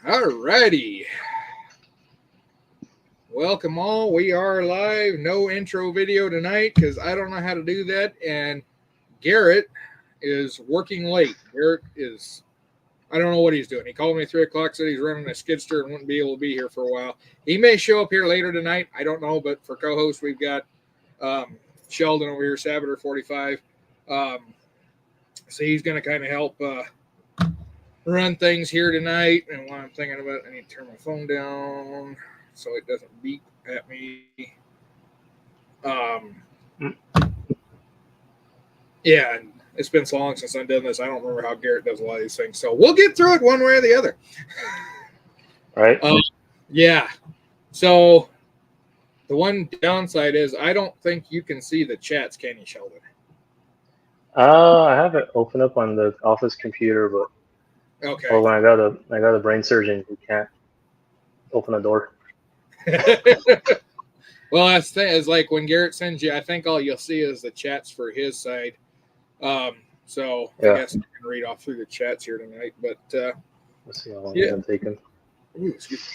Alrighty. Welcome all. We are live. No intro video tonight because I don't know how to do that. And Garrett is working late. Garrett is, I don't know what he's doing. He called me at 3 o'clock, said he's running a skidster and wouldn't be able to be here for a while. He may show up here later tonight. I don't know. But for co host, we've got Sheldon over here, Sabater 45. So he's going to kind of help run things here tonight. And while I'm thinking about it, I need to turn my phone down so it doesn't beep at me. Yeah, and it's been so long since I've done this. I don't remember how Garrett does a lot of these things. So we'll get through it one way or the other. Right? Yeah. So the one downside is I don't think you can see the chats, can you, Sheldon? I have it open up on the office computer, but Okay. when I got a brain surgeon who can't open a door. Well, that's the thing. Is like when Garrett sends you, I think all you'll see is the chats for his side. So Yeah. I guess I can read off through the chats here tonight. But Let's see how long yeah. it's taken. Ooh, excuse me.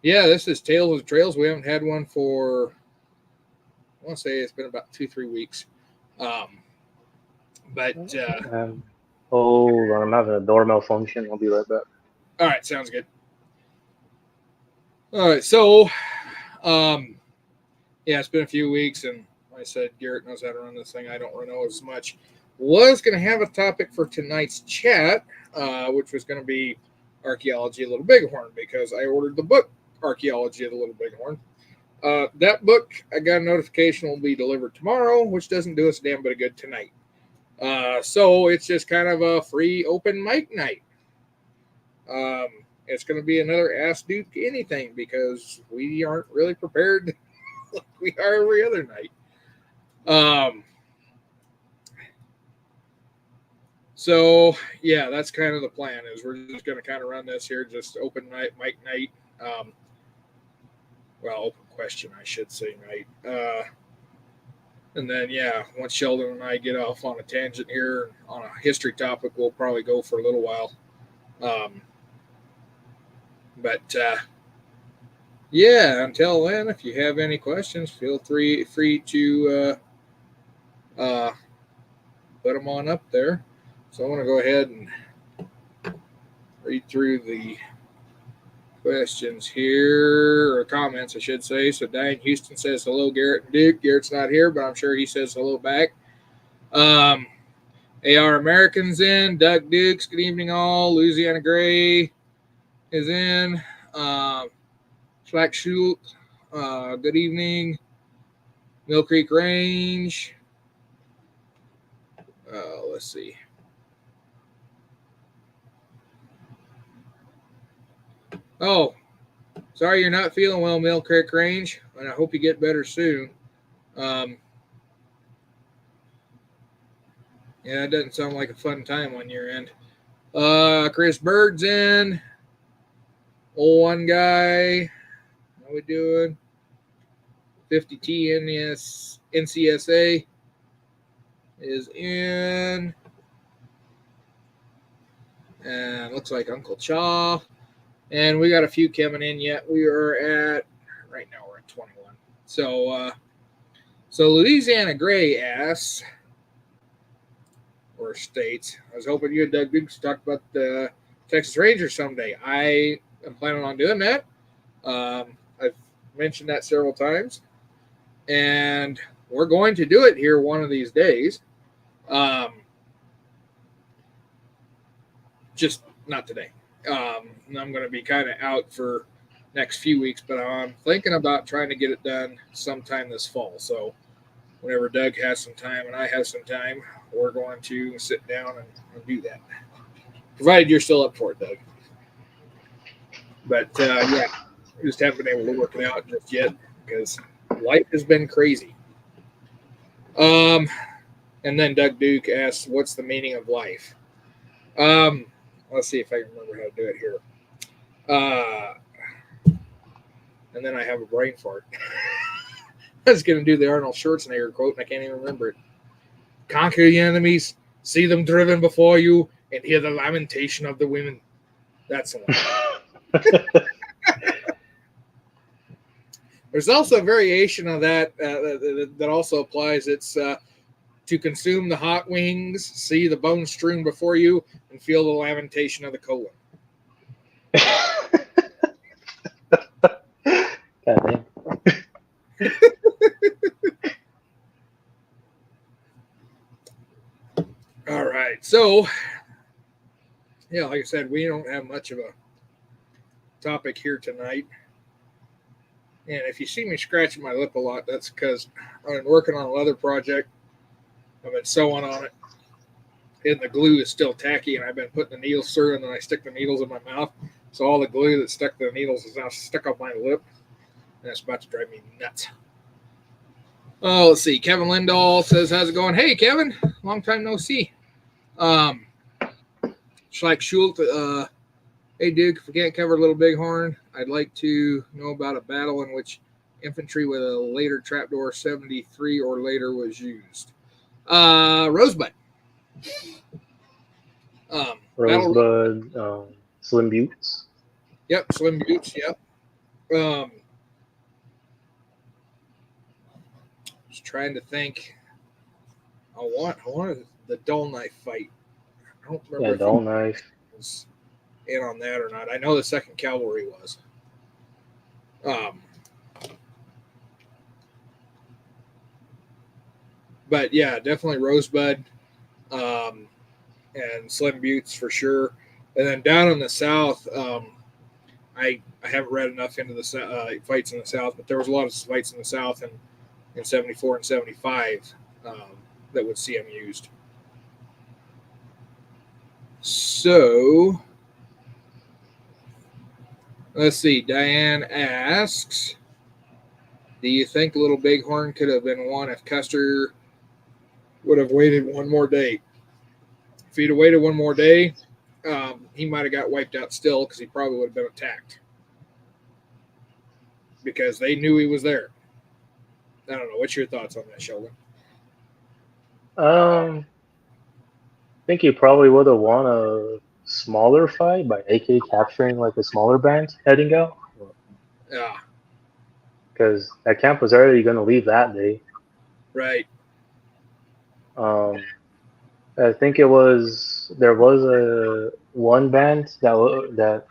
Yeah, this is Tales of the Trails. We haven't had one for, I want to say it's been about 2-3 weeks. But hold on, I'm having a door malfunction. I'll be right back. all right, sounds good. All right, so yeah, it's been a few weeks, and like I said, Garrett knows how to run this thing. I don't know as much. Was going to have a topic for tonight's chat, which was going to be Archaeology of the Little Bighorn, because I ordered the book Archaeology of the Little Bighorn. That book, I got a notification, will be delivered tomorrow, which doesn't do us a damn bit of good tonight. So it's just kind of a free open mic night. It's going to be another Ask Duke Anything because we aren't really prepared like we are every other night. So yeah, that's kind of the plan. Is we're just going to kind of run this here, just open night, mic night. Well, open question, I should say, night. And then yeah, once Sheldon and I get off on a tangent here on a history topic, we'll probably go for a little while. But yeah, until then, if you have any questions, feel free to put them on up there. So I want to go ahead and read through the questions here, or comments, I should say. So Diane Houston says, hello, Garrett and Duke. Garrett's not here, but I'm sure he says hello back. AR Americans in. Doug Dukes, good evening all. Louisiana Gray is in. Slack Schult, good evening. Mill Creek Range. Let's see. Oh, sorry you're not feeling well, Mill Creek Range, and I hope you get better soon. Yeah, it doesn't sound like a fun time on your end. Chris Bird's in. Old one guy. How we doing? 50T NCSA is in. And looks like Uncle Chaw. And we got a few coming in yet. We are at, right now we're at 21. So Louisiana Gray asks, or states, I was hoping you and Doug Dukes talk about the Texas Rangers someday. I am planning on doing that. I've mentioned that several times. And we're going to do it here one of these days. Just not today. I'm going to be kind of out for next few weeks, but I'm thinking about trying to get it done sometime this fall. So whenever Doug has some time and I have some time, we're going to sit down and do that. Provided you're still up for it, Doug. But yeah, we just haven't been able to work it out just yet because life has been crazy. And then Doug Duke asks, what's the meaning of life? Let's see if I can remember how to do it here. And then I have a brain fart. I was going to do the Arnold Schwarzenegger quote, and I can't even remember it. Conquer your enemies, see them driven before you, and hear the lamentation of the women. That's the one. There's also a variation of that also applies. It's to consume the hot wings, see the bones strewn before you, and feel the lamentation of the colon. God damn. All right. So, yeah, like I said, we don't have much of a topic here tonight. And if you see me scratching my lip a lot, that's because I've been working on a leather project. I've been sewing on it, and the glue is still tacky, and I've been putting the needles through, and then I stick the needles in my mouth. So all the glue that stuck to the needles is now stuck on my lip, and it's about to drive me nuts. Oh, let's see. Kevin Lindahl says, how's it going? Hey, Kevin. Long time no see. Schleich Schult, hey, Duke, if we can't cover Little Bighorn, I'd like to know about a battle in which infantry with a later trapdoor 73 or later was used. Rosebud. Rosebud, Slim Buttes. Yep, Slim Buttes, yep. Just trying to think. I wanted the Dull Knife fight. I don't remember Yeah, Dull Knife was in on that or not. I know the 2nd Cavalry was. But yeah, definitely Rosebud and Slim Buttes for sure. And then down in the South, I haven't read enough into the fights in the South, but there was a lot of fights in the South in 74 and 75 that would see them used. So, let's see. Diane asks, do you think Little Bighorn could have been won if Custer would have waited one more day? If he'd have waited one more day, he might have got wiped out still because he probably would have been attacked. Because they knew he was there. I don't know. What's your thoughts on that, Sheldon? I think he probably would have won a smaller fight by AK capturing like a smaller band heading out. Yeah. Because that camp was already going to leave that day. Right. I think there was a one band that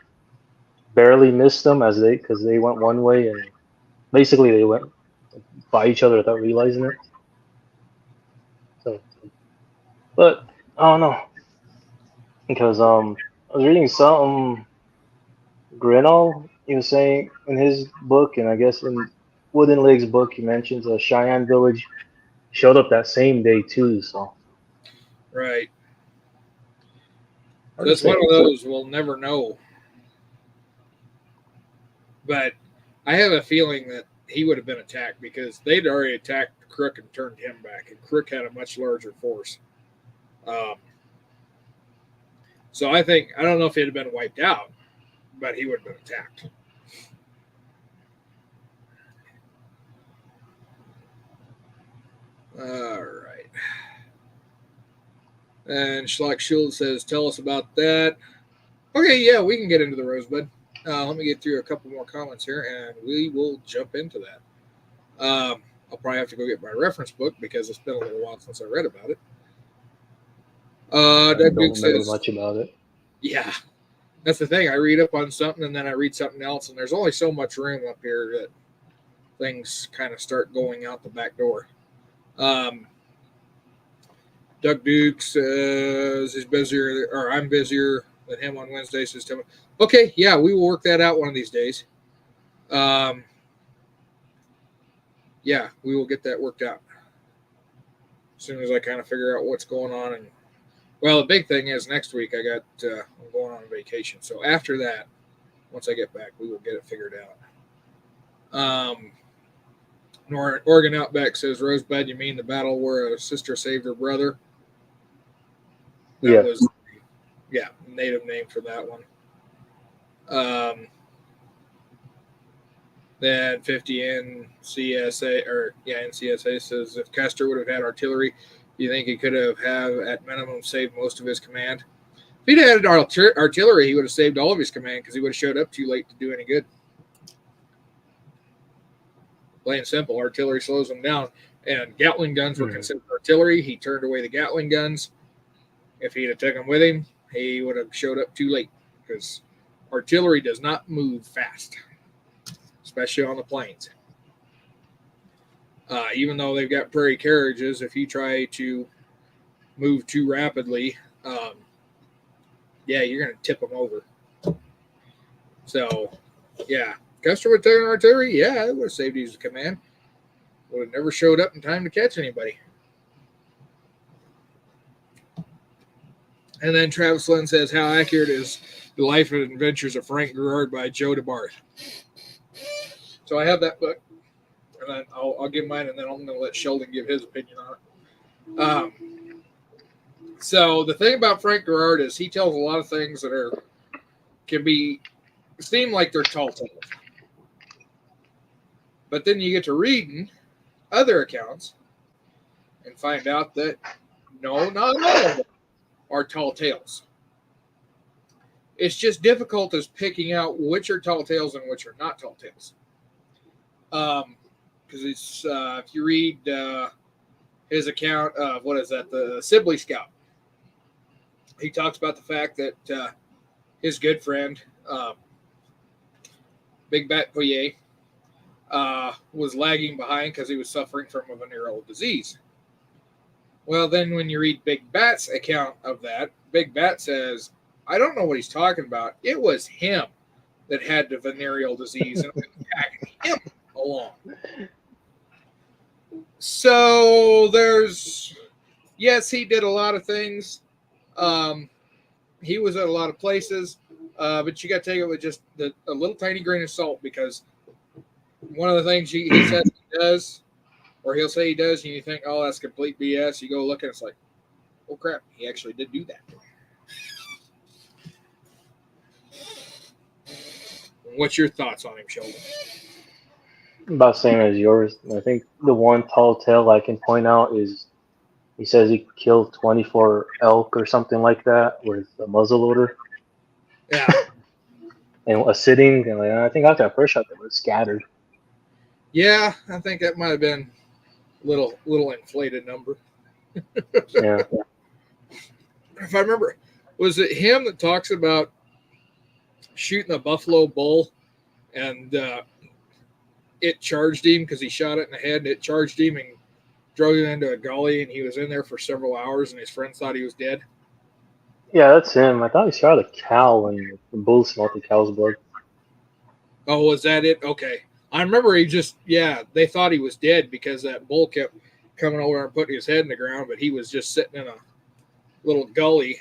barely missed them because they went one way and basically they went by each other without realizing it. So, but I don't know because I was reading something. Grinnell, he was saying in his book, and I guess in Wooden Leg's book, he mentions a Cheyenne village showed up that same day too. So, right. That's one of those we'll never know. But I have a feeling that he would have been attacked because they'd already attacked Crook and turned him back, and Crook had a much larger force. So I don't know if he'd have been wiped out, but he would have been attacked. All right. And Schlock Schultz says, tell us about that. Okay, yeah, we can get into the Rosebud. Let me get through a couple more comments here, and we will jump into that. I'll probably have to go get my reference book because it's been a little while since I read about it. I don't remember much about it. Yeah, that's the thing. I read up on something, and then I read something else, and there's only so much room up here that things kind of start going out the back door. Doug Duke says he's busier, or I'm busier than him on Wednesday. Says, okay, yeah, we will work that out one of these days. Yeah, we will get that worked out as soon as I kind of figure out what's going on. And well, the big thing is next week I'm going on vacation. So after that, once I get back, we will get it figured out. Oregon Outback says, Rosebud, you mean the battle where a sister saved her brother? That was, native name for that one. Then 50 NCSA says, if Custer would have had artillery, do you think he could have at minimum saved most of his command? If he'd had artillery, he would have saved all of his command because he would have showed up too late to do any good. Plain and simple, artillery slows him down. And Gatling guns were considered artillery. He turned away the Gatling guns. If he'd have taken them with him, he would have showed up too late because artillery does not move fast, especially on the plains. Even though they've got prairie carriages, if you try to move too rapidly, you're going to tip them over. So, yeah. Custer would take artillery? Yeah, it would have saved his command. Would have never showed up in time to catch anybody. And then Travis Lynn says, how accurate is The Life and Adventures of Frank Gerard by Joe DeBarth? So I have that book. And then I'll give mine, and then I'm going to let Sheldon give his opinion on it. So the thing about Frank Gerard is he tells a lot of things that seem like they're tall tales. But then you get to reading other accounts and find out that no, not all of them are tall tales. It's just difficult as picking out which are tall tales and which are not tall tales. Because it's if you read his account of the Sibley Scout, he talks about the fact that his good friend Big Bat Poirier was lagging behind because he was suffering from a venereal disease. Well, then when you read Big Bat's account of that, Big Bat says, I don't know what he's talking about. It was him that had the venereal disease and tagging him along. So yes, he did a lot of things. He was at a lot of places, but you got to take it with just a little tiny grain of salt, because one of the things he says he does, or he'll say he does, and you think, oh, that's complete BS. You go look and it's like, oh crap, he actually did do that. What's your thoughts on him, Sheldon? About same as yours. I think the one tall tale I can point out is he says he killed 24 elk or something like that with a muzzleloader. Yeah. And a sitting, and I think after that first shot, they were scattered. Yeah, I think that might have been a little inflated number. Yeah. If I remember, was it him that talks about shooting a buffalo bull and it charged him because he shot it in the head, and it charged him and drove him into a gully, and he was in there for several hours, and his friends thought he was dead? Yeah, that's him. I thought he shot a cow, and the bull smelled the cow's blood. Oh, was that it? Okay. I remember they thought he was dead because that bull kept coming over and putting his head in the ground, but he was just sitting in a little gully.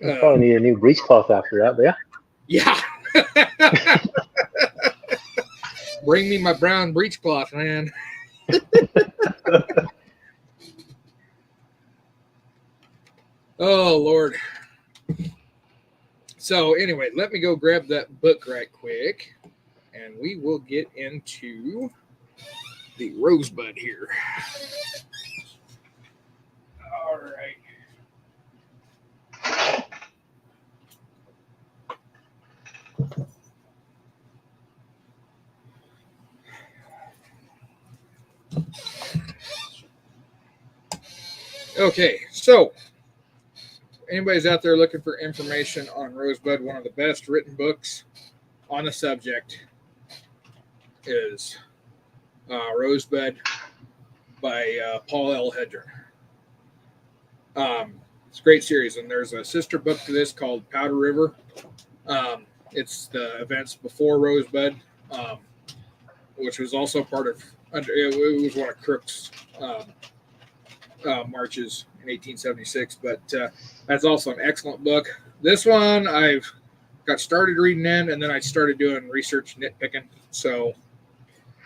I probably need a new breechcloth after that, but yeah. Bring me my brown breechcloth, man. Oh, Lord. So, anyway, let me go grab that book right quick, and we will get into the Rosebud here. All right. Okay, so anybody's out there looking for information on Rosebud, one of the best written books on the subject is Rosebud by Paul L. Hedren. It's a great series, and there's a sister book to this called Powder River. It's the events before Rosebud, which was also part of, it was one of Crook's marches in 1876, but that's also an excellent book. This one I've got started reading in, and then I started doing research nitpicking, so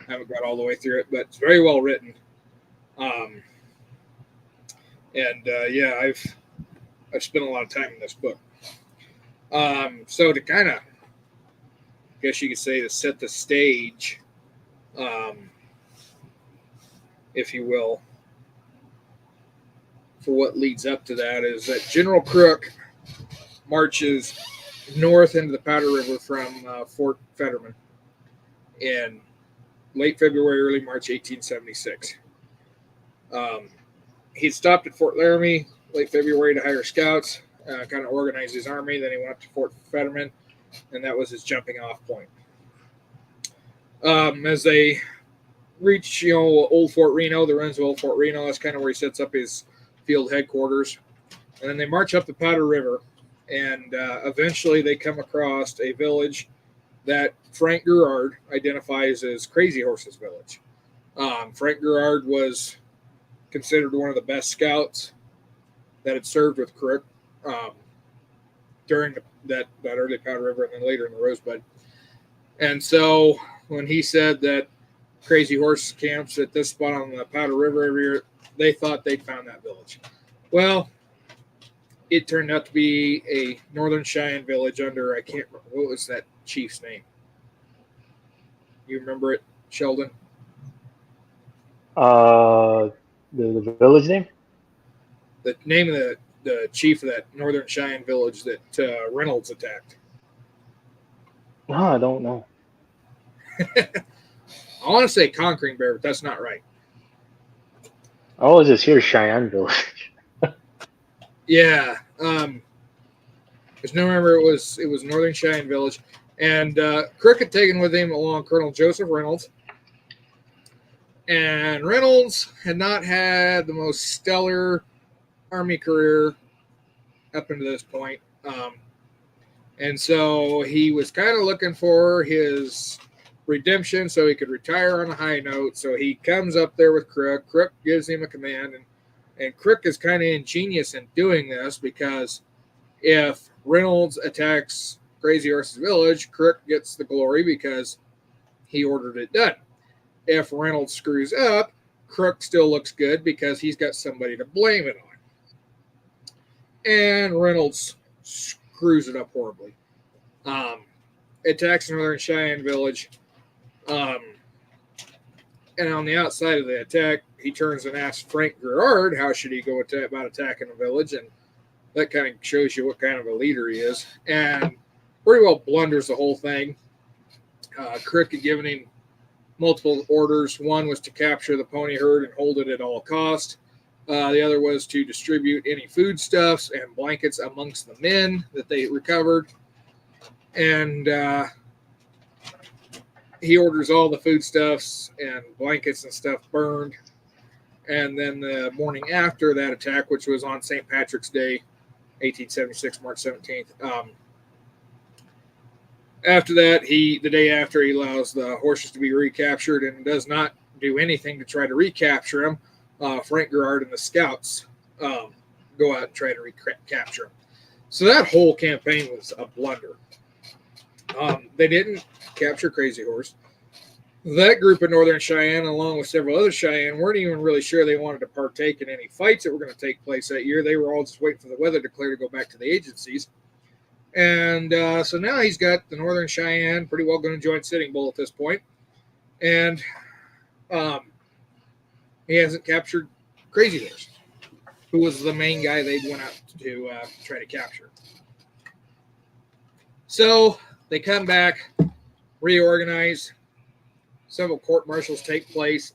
I haven't got all the way through it, but it's very well written. I've spent a lot of time in this book. So to kind of, I guess you could say, to set the stage, if you will, for what leads up to that, is that General Crook marches north into the Powder River from Fort Fetterman in late February, early March 1876. He stopped at Fort Laramie late February to hire scouts, kind of organize his army. Then he went up to Fort Fetterman, and that was his jumping off point. As they reach, Old Fort Reno, the ruins of Old Fort Reno, that's kind of where he sets up his field headquarters. And then they march up the Powder River, and eventually they come across a village that Frank Gerard identifies as Crazy Horse's village. Frank Gerard was considered one of the best scouts that had served with Crook during that early Powder River and then later in the Rosebud. And so when he said that Crazy Horse camps at this spot on the Powder River every year, they thought they'd found that village. Well, it turned out to be a Northern Cheyenne village under, I can't remember, what was that chief's name? You remember it, Sheldon? The village name? The name of the chief of that Northern Cheyenne village that Reynolds attacked. No, I don't know. I want to say Conquering Bear, but that's not right. I always just hear Cheyenne village. Yeah. There's no remember it was Northern Cheyenne village. And Crook had taken with him along Colonel Joseph Reynolds. And Reynolds had not had the most stellar Army career up until this point. And so he was kind of looking for his redemption so he could retire on a high note. So he comes up there with Crook. Crook gives him a command. And Crook is kind of ingenious in doing this because if Reynolds attacks Crazy Horse's village, Crook gets the glory because he ordered it done. If Reynolds screws up, Crook still looks good because he's got somebody to blame it on. And Reynolds screws it up horribly. Attacks Northern Cheyenne village. And on the outside of the attack, he turns and asks Frank Gerard how should he go about attacking a village. And that kind of shows you what kind of a leader he is. And pretty well blunders the whole thing. Crook had given him multiple orders. One was to capture the pony herd and hold it at all cost. The other was to distribute any foodstuffs and blankets amongst the men that they recovered. And he orders all the foodstuffs and blankets and stuff burned. And then the morning after that attack, which was on St. Patrick's Day, 1876, March 17th, after that, the day after, he allows the horses to be recaptured and does not do anything to try to recapture them. Frank Gerard and the scouts go out and try to recapture them. So that whole campaign was a blunder. They didn't capture Crazy Horse. That group of Northern Cheyenne, along with several other Cheyenne, weren't even really sure they wanted to partake in any fights that were going to take place that year. They were all just waiting for the weather to clear to go back to the agencies. And so now he's got the Northern Cheyenne pretty well going to join Sitting Bull at this point. And he hasn't captured Crazy Horse, who was the main guy they went out to try to capture. So they come back, reorganize. Several court-martials take place.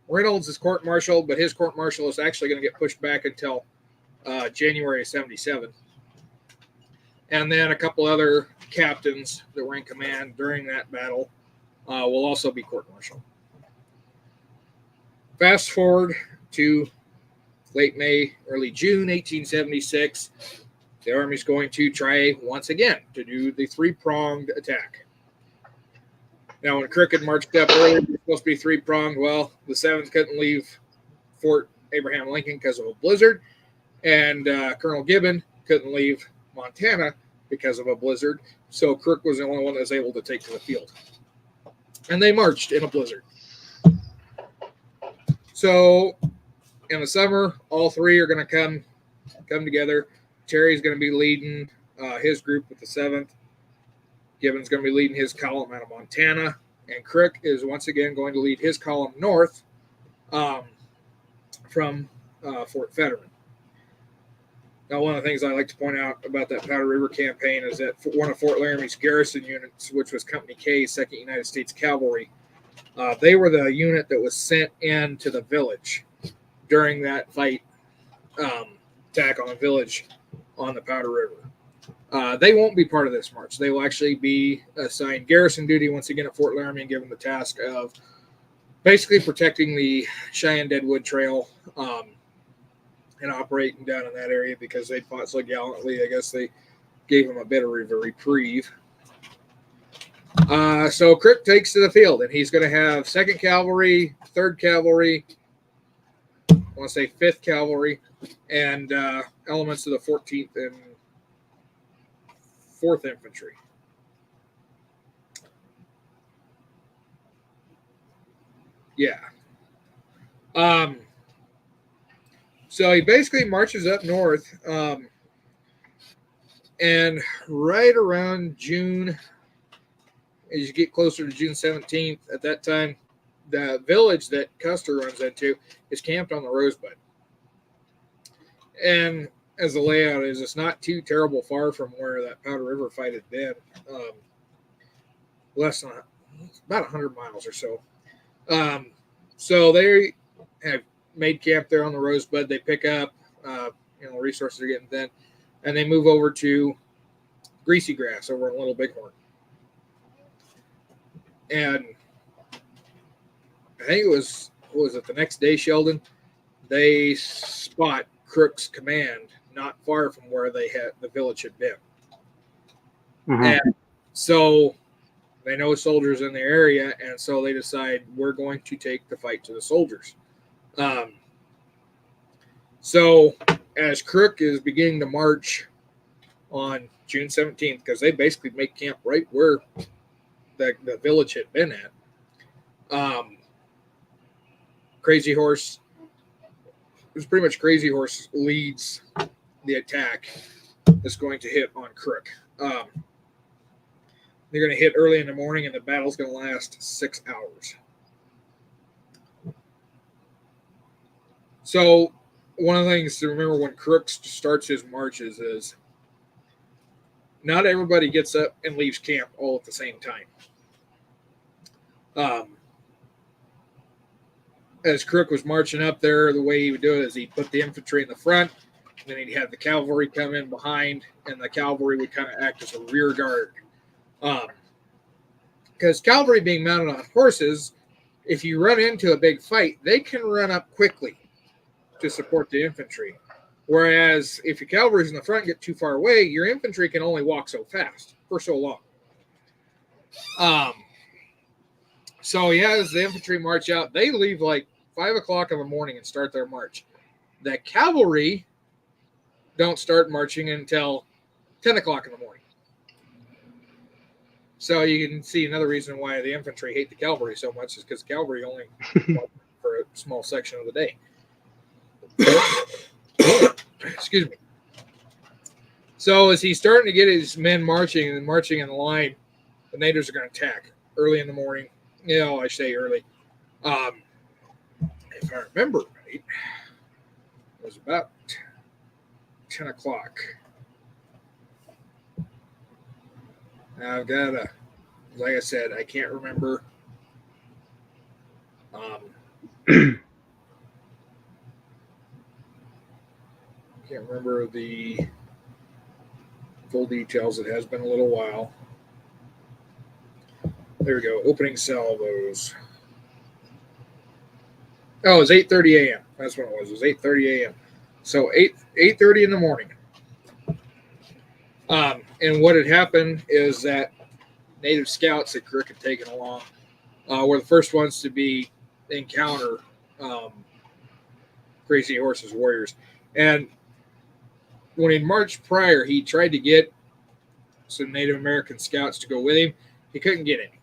Reynolds is court-martialed, but his court-martial is actually going to get pushed back until January of 77. And then a couple other captains that were in command during that battle will also be court-martialed. Fast forward to late May, early June 1876. The Army's going to try once again to do the three-pronged attack. Now, when Crook had marched up earlier, it was supposed to be three-pronged. Well, the 7th couldn't leave Fort Abraham Lincoln because of a blizzard, and Colonel Gibbon couldn't leave Montana because of a blizzard, so Crook was the only one that was able to take to the field. And they marched in a blizzard. So, in the summer, all three are going to come together. Terry's going to be leading his group with the 7th. Gibbon's going to be leading his column out of Montana. And Crook is once again going to lead his column north from Fort Fetterman. Now, one of the things I like to point out about that Powder River campaign is that one of Fort Laramie's garrison units, which was Company K, 2nd United States Cavalry, they were the unit that was sent into the village during that fight, attack on the village on the Powder River. They won't be part of this march. They will actually be assigned garrison duty once again at Fort Laramie and given the task of basically protecting the Cheyenne Deadwood Trail and operating down in that area because they fought so gallantly. I guess they gave them a bit of a reprieve. So Crook takes to the field, and he's going to have 2nd Cavalry, 3rd Cavalry, I want to say 5th Cavalry, and elements of the 14th and 4th Infantry. Yeah. So he basically marches up north, and right around June, as you get closer to June 17th, at that time, the village that Custer runs into is camped on the Rosebud. And as the layout is, it's not too terrible far from where that Powder River fight had been. Less than about 100 miles or so. So they have made camp there on the Rosebud. They pick up, resources are getting thin, and they move over to Greasy Grass over in Little Bighorn. And I think it was the next day, Sheldon, they spot Crook's command not far from where the village had been. Mm-hmm. And so they know soldiers in the area, and so they decide we're going to take the fight to the soldiers. So as Crook is beginning to march on June 17th, because they basically make camp right where the village had been at, Crazy Horse, it was pretty much Crazy Horse leads the attack that's going to hit on Crook. They're going to hit early in the morning, and the battle's going to last 6 hours. So one of the things to remember when Crook starts his marches is not everybody gets up and leaves camp all at the same time. As Crook was marching up there, the way he would do it is he'd put the infantry in the front, and then he'd have the cavalry come in behind, and the cavalry would kind of act as a rear guard. Because cavalry being mounted on horses, if you run into a big fight, they can run up quickly to support the infantry. Whereas if your cavalry's in the front and get too far away, your infantry can only walk so fast for so long. So as the infantry march out, they leave like 5 o'clock in the morning and start their march. The cavalry don't start marching until 10 o'clock in the morning. So you can see another reason why the infantry hate the cavalry so much is because cavalry only for a small section of the day. Excuse me. So as he's starting to get his men marching in the line, the natives are going to attack early in the morning. I say early. If I remember right, it was about 10 o'clock. I've got like I said, I can't remember. Can't remember the full details. It has been a little while. There we go. Opening salvos. Oh, it was 8:30 a.m. That's what it was. It was 8:30 a.m. So 8:30 in the morning. And what had happened is that native scouts that Crook had taken along were the first ones to encounter Crazy Horse's warriors. And when he marched prior, he tried to get some Native American scouts to go with him. He couldn't get any.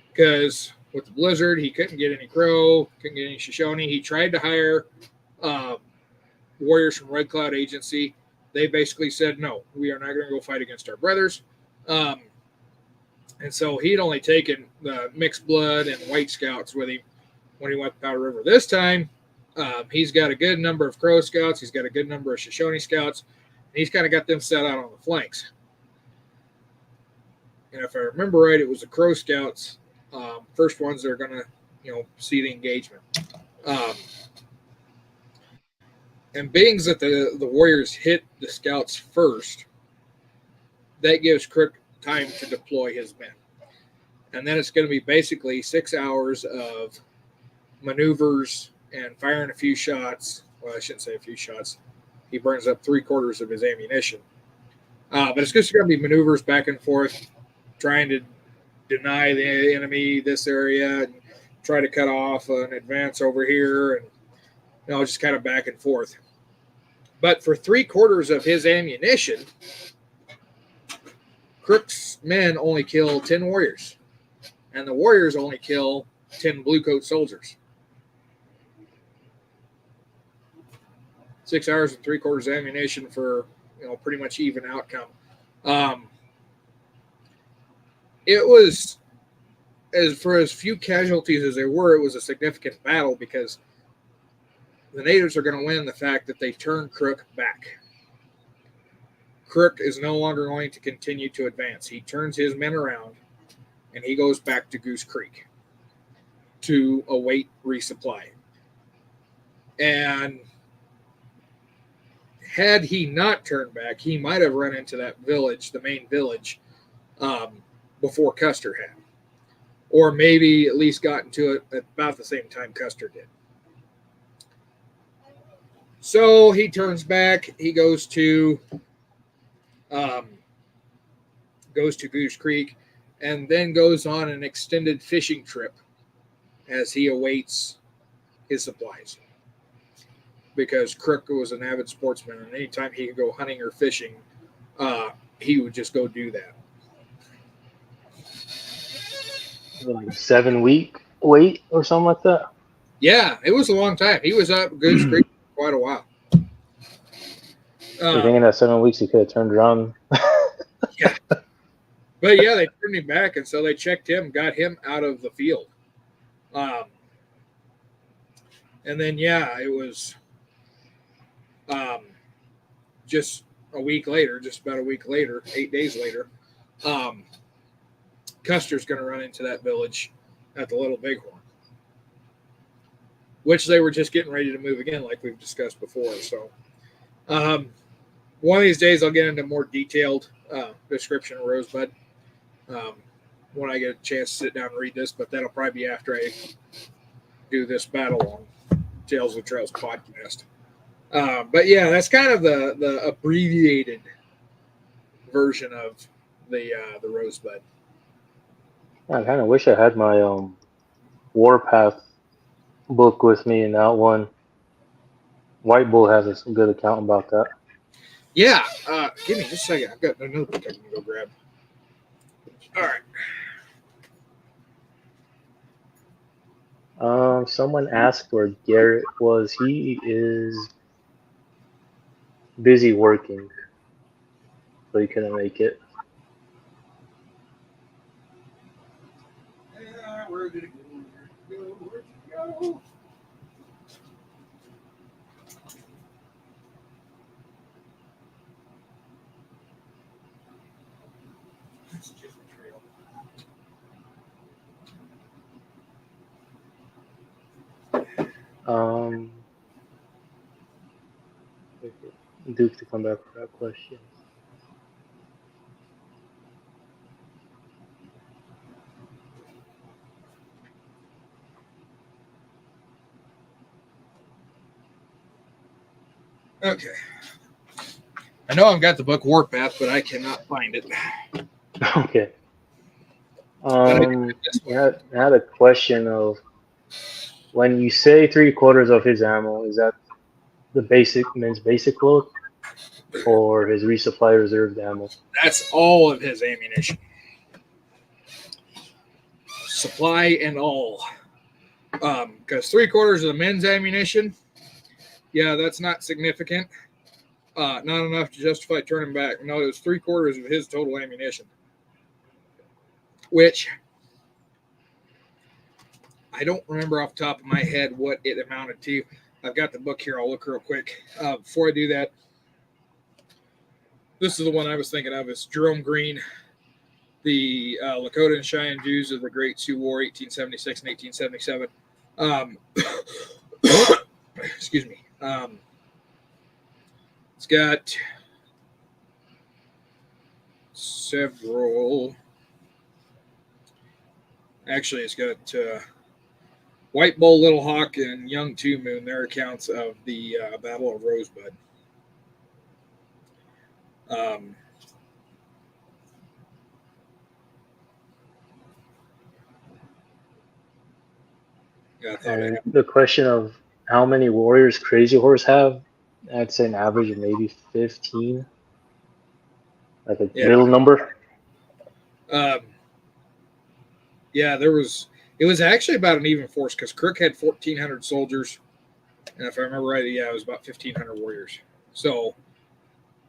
Because with the blizzard, he couldn't get any Crow, couldn't get any Shoshone. He tried to hire warriors from Red Cloud Agency. They basically said, no, we are not going to go fight against our brothers. And so he'd only taken the mixed blood and white scouts with him when he went to Powder River. This time, He's got a good number of Crow scouts. He's got a good number of Shoshone scouts. And he's kind of got them set out on the flanks. And if I remember right, it was the Crow scouts, first ones that are going to, see the engagement. And being that the Warriors hit the scouts first, that gives Crook time to deploy his men. And then it's going to be basically 6 hours of maneuvers and firing a few shots. Well, I shouldn't say a few shots. He burns up 3/4 of his ammunition. But it's just going to be maneuvers back and forth, trying to deny the enemy this area and try to cut off an advance over here, and just kind of back and forth. But for 3/4 of his ammunition, Crook's men only kill 10 warriors, and the warriors only kill 10 blue coat soldiers. 6 hours and 3/4 ammunition for pretty much even outcome. It was, as few casualties as there were, it was a significant battle because the natives are going to win the fact that they turned Crook back. Crook is no longer going to continue to advance. He turns his men around and he goes back to Goose Creek to await resupply. And had he not turned back, he might have run into that village, the main village, before Custer had. Or maybe at least gotten to it at about the same time Custer did. So he turns back. He goes to Goose Creek, and then goes on an extended fishing trip as he awaits his supplies. Because Crook was an avid sportsman, and anytime he could go hunting or fishing, he would just go do that. Like 7-week wait or something like that. Yeah, it was a long time. He was up Goose Creek for quite a while. You think in that 7 weeks he could have turned around? Yeah. But yeah, they turned him back, and so they checked him, got him out of the field. And then, it was just a week later, just about a week later, 8 days later, Custer's going to run into that village at the Little Bighorn, which they were just getting ready to move again, like we've discussed before. So one of these days I'll get into more detailed description of Rosebud when I get a chance to sit down and read this, but that'll probably be after I do this battle on Tales of Trails podcast. But yeah, that's kind of the abbreviated version of the Rosebud. I kind of wish I had my Warpath book with me in that one. White Bull has a good account about that. Yeah, give me just a second. I've got another book I can go grab. All right. Someone asked where Garrett was. He is busy working, so he couldn't make it. Where did it go? Where'd it go? That's just a trail. Duke to come back for that question. Okay. I know I've got the book Warpath, but I cannot find it. Okay. I had a question of when you say 3/4 of his ammo, is that the men's basic load or his resupply reserved ammo? That's all of his ammunition. Supply and all. Because 3/4 of the men's ammunition, that's not significant. Not enough to justify turning back. No, it was 3/4 of his total ammunition. Which I don't remember off the top of my head what it amounted to. I've got the book here. I'll look real quick. Before I do that, this is the one I was thinking of. It's Jerome Green, the Lakota and Cheyenne Jews of the Great Sioux War, 1876 and 1877. Excuse me. It's got several. Actually, it's got White Bull, Little Hawk, and Young Two Moon. Their accounts of the Battle of Rosebud. And the question of how many warriors Crazy Horse have, I'd say an average of maybe 15. Like a middle number. Yeah, it was actually about an even force because Crook had 1,400 soldiers. And if I remember right, yeah, it was about 1,500 warriors. So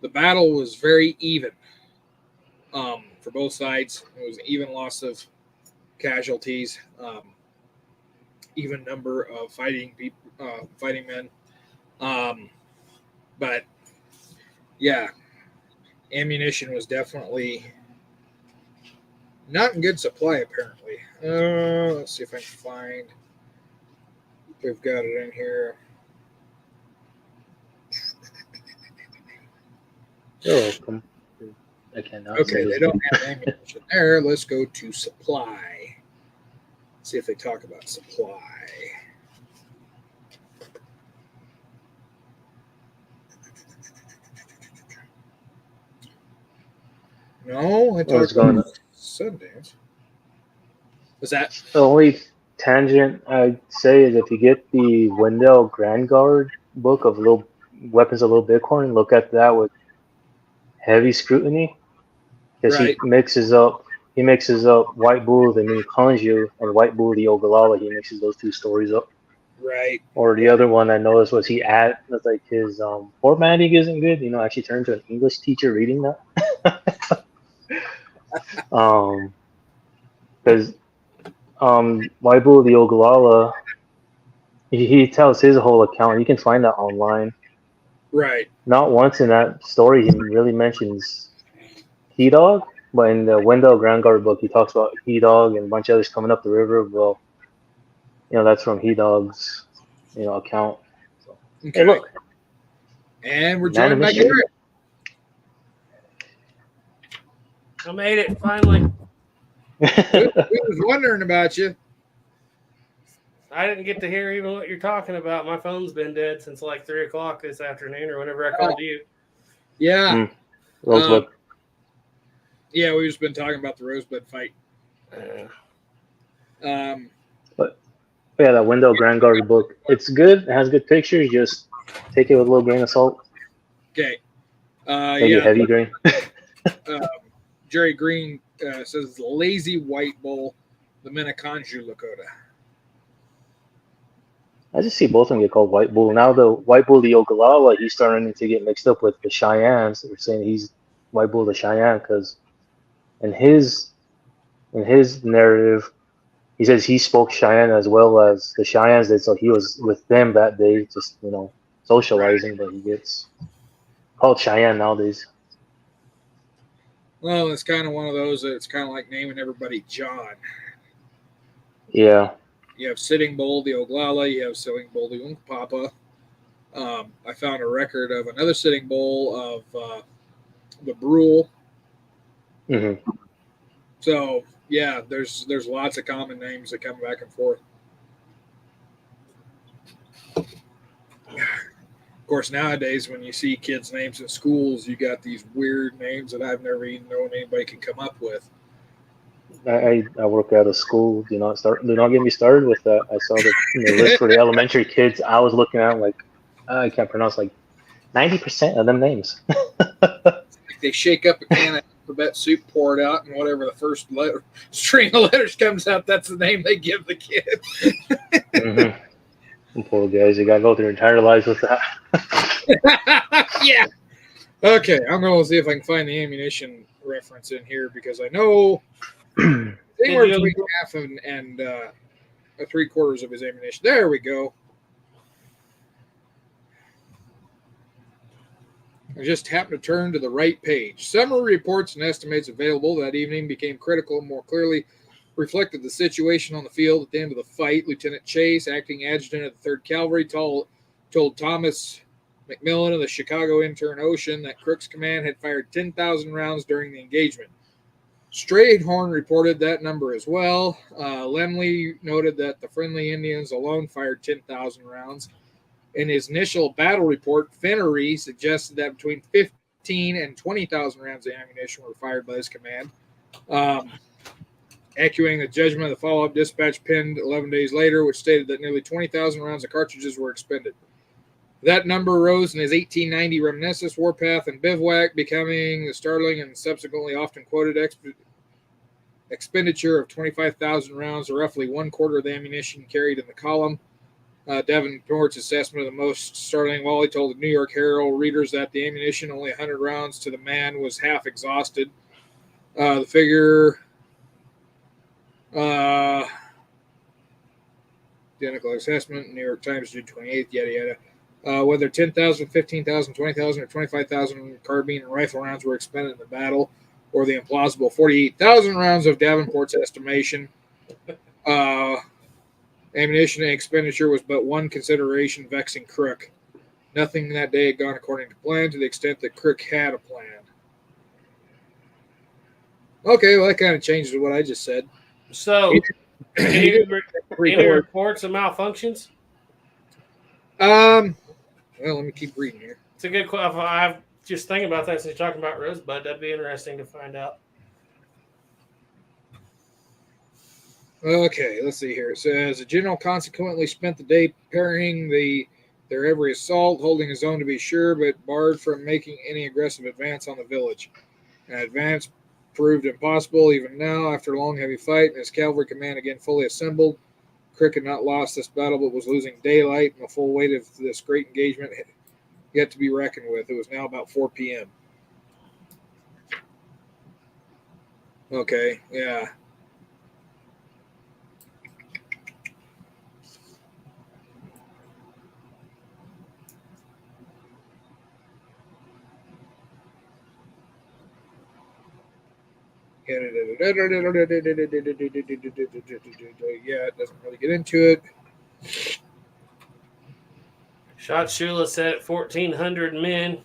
the battle was very even for both sides. It was an even loss of casualties, even number of fighting men. But yeah, ammunition was definitely not in good supply, apparently. Let's see if I can find if they've got it in here. You're welcome. I cannot. Okay, they don't have ammunition there. Let's go to supply. See if they talk about supply. No, I talked about Sundance. Was that the only tangent I'd say is if you get the Wendell Grand Guard book of Little Weapons of Little Bighorn, look at that with heavy scrutiny because right? he mixes up White Bull the Minneconjou and White Bull the Ogallala. He mixes those two stories up. Right. Or the other one I noticed was that's like his formatting isn't good. Actually turned to an English teacher reading that. Because White Bull the Ogallala, he tells his whole account. You can find that online. Right. Not once in that story he really mentions He Dog, but in the Wendell Grand Guard book he talks about He Dog and a bunch of others coming up the river. Well, that's from He Dog's account. So, okay. Hey, look. And we're joined by Garrett. I made it finally. We was wondering about you. I didn't get to hear even what you're talking about. My phone's been dead since like 3 o'clock this afternoon or whenever I called you. Yeah. Rosebud. Yeah, we've just been talking about the Rosebud fight. But yeah, that Wendell Grand Guard book, it's good. It has good pictures. Just take it with a little grain of salt. Okay. Maybe heavy grain. Jerry Green says Lazy White Bull, the Minneconjou Lakota. I just see both of them get called White Bull. Now the White Bull, the Ogallala, he's starting to get mixed up with the Cheyennes. They're saying he's White Bull, the Cheyenne, because in his narrative, he says he spoke Cheyenne as well as the Cheyennes did, so he was with them that day, just socializing. But he gets called Cheyenne nowadays. Well, it's kind of one of those that it's kind of like naming everybody John. Yeah. You have Sitting Bull, the Oglala. You have Sitting Bull, the Unkpapa. I found a record of another Sitting Bull of the Brule. Mm-hmm. So, yeah, there's lots of common names that come back and forth. Of course, nowadays, when you see kids' names in schools, you got these weird names that I've never even known anybody can come up with. I work at a school. Do not get me started with that. I saw the list for the elementary kids. I was looking at like I can't pronounce like 90% of them names. They shake up a can of alphabet soup, pour it out, and whatever the first string of letters comes out, that's the name they give the kid. Mm-hmm. Poor guys, they got to go through their entire lives with that. Yeah. Okay, I'm going to see if I can find the ammunition reference in here because I know anywhere between half and 3/4 of his ammunition. There we go. I just happened to turn to the right page. Summary reports and estimates available that evening became critical and more clearly reflected the situation on the field at the end of the fight. Lieutenant Chase, acting adjutant of the 3rd Cavalry, told Thomas McMillan of the Chicago intern Ocean that Crook's command had fired 10,000 rounds during the engagement. Strayhorn reported that number as well. Lemley noted that the friendly Indians alone fired 10,000 rounds. In his initial battle report, Finnery suggested that between 15 and 20,000 rounds of ammunition were fired by his command. Echoing the judgment of the follow-up dispatch penned 11 days later, which stated that nearly 20,000 rounds of cartridges were expended. That number rose in his 1890 Reminiscence, Warpath, and Bivouac, becoming the startling and subsequently often quoted expenditure of 25,000 rounds, or roughly 1/4 of the ammunition carried in the column. Davenport's assessment of the most startling volley told the New York Herald readers that the ammunition, only 100 rounds to the man, was half exhausted. The figure, identical assessment, New York Times, June 28th, yada yada. Whether 10,000, 15,000, 20,000, or 25,000 carbine and rifle rounds were expended in the battle, or the implausible 48,000 rounds of Davenport's estimation, ammunition expenditure was but one consideration vexing Crook. Nothing that day had gone according to plan, to the extent that Crook had a plan. Okay, well, that kind of changes what I just said. So, any reports of malfunctions? Well, let me keep reading here. It's a good question. I'm just thinking about that since you're talking about Rosebud. That'd be interesting to find out. Okay, let's see here. It says the general consequently spent the day preparing their every assault, holding his own to be sure, but barred from making any aggressive advance on the village. An advance proved impossible even now after a long, heavy fight, and his cavalry command again fully assembled. Crook had not lost this battle, but was losing daylight, and the full weight of this great engagement had yet to be reckoned with. It was now about 4 p.m. Okay, yeah. Yeah, it doesn't really get into it. Shot Shula said at 1,400 men,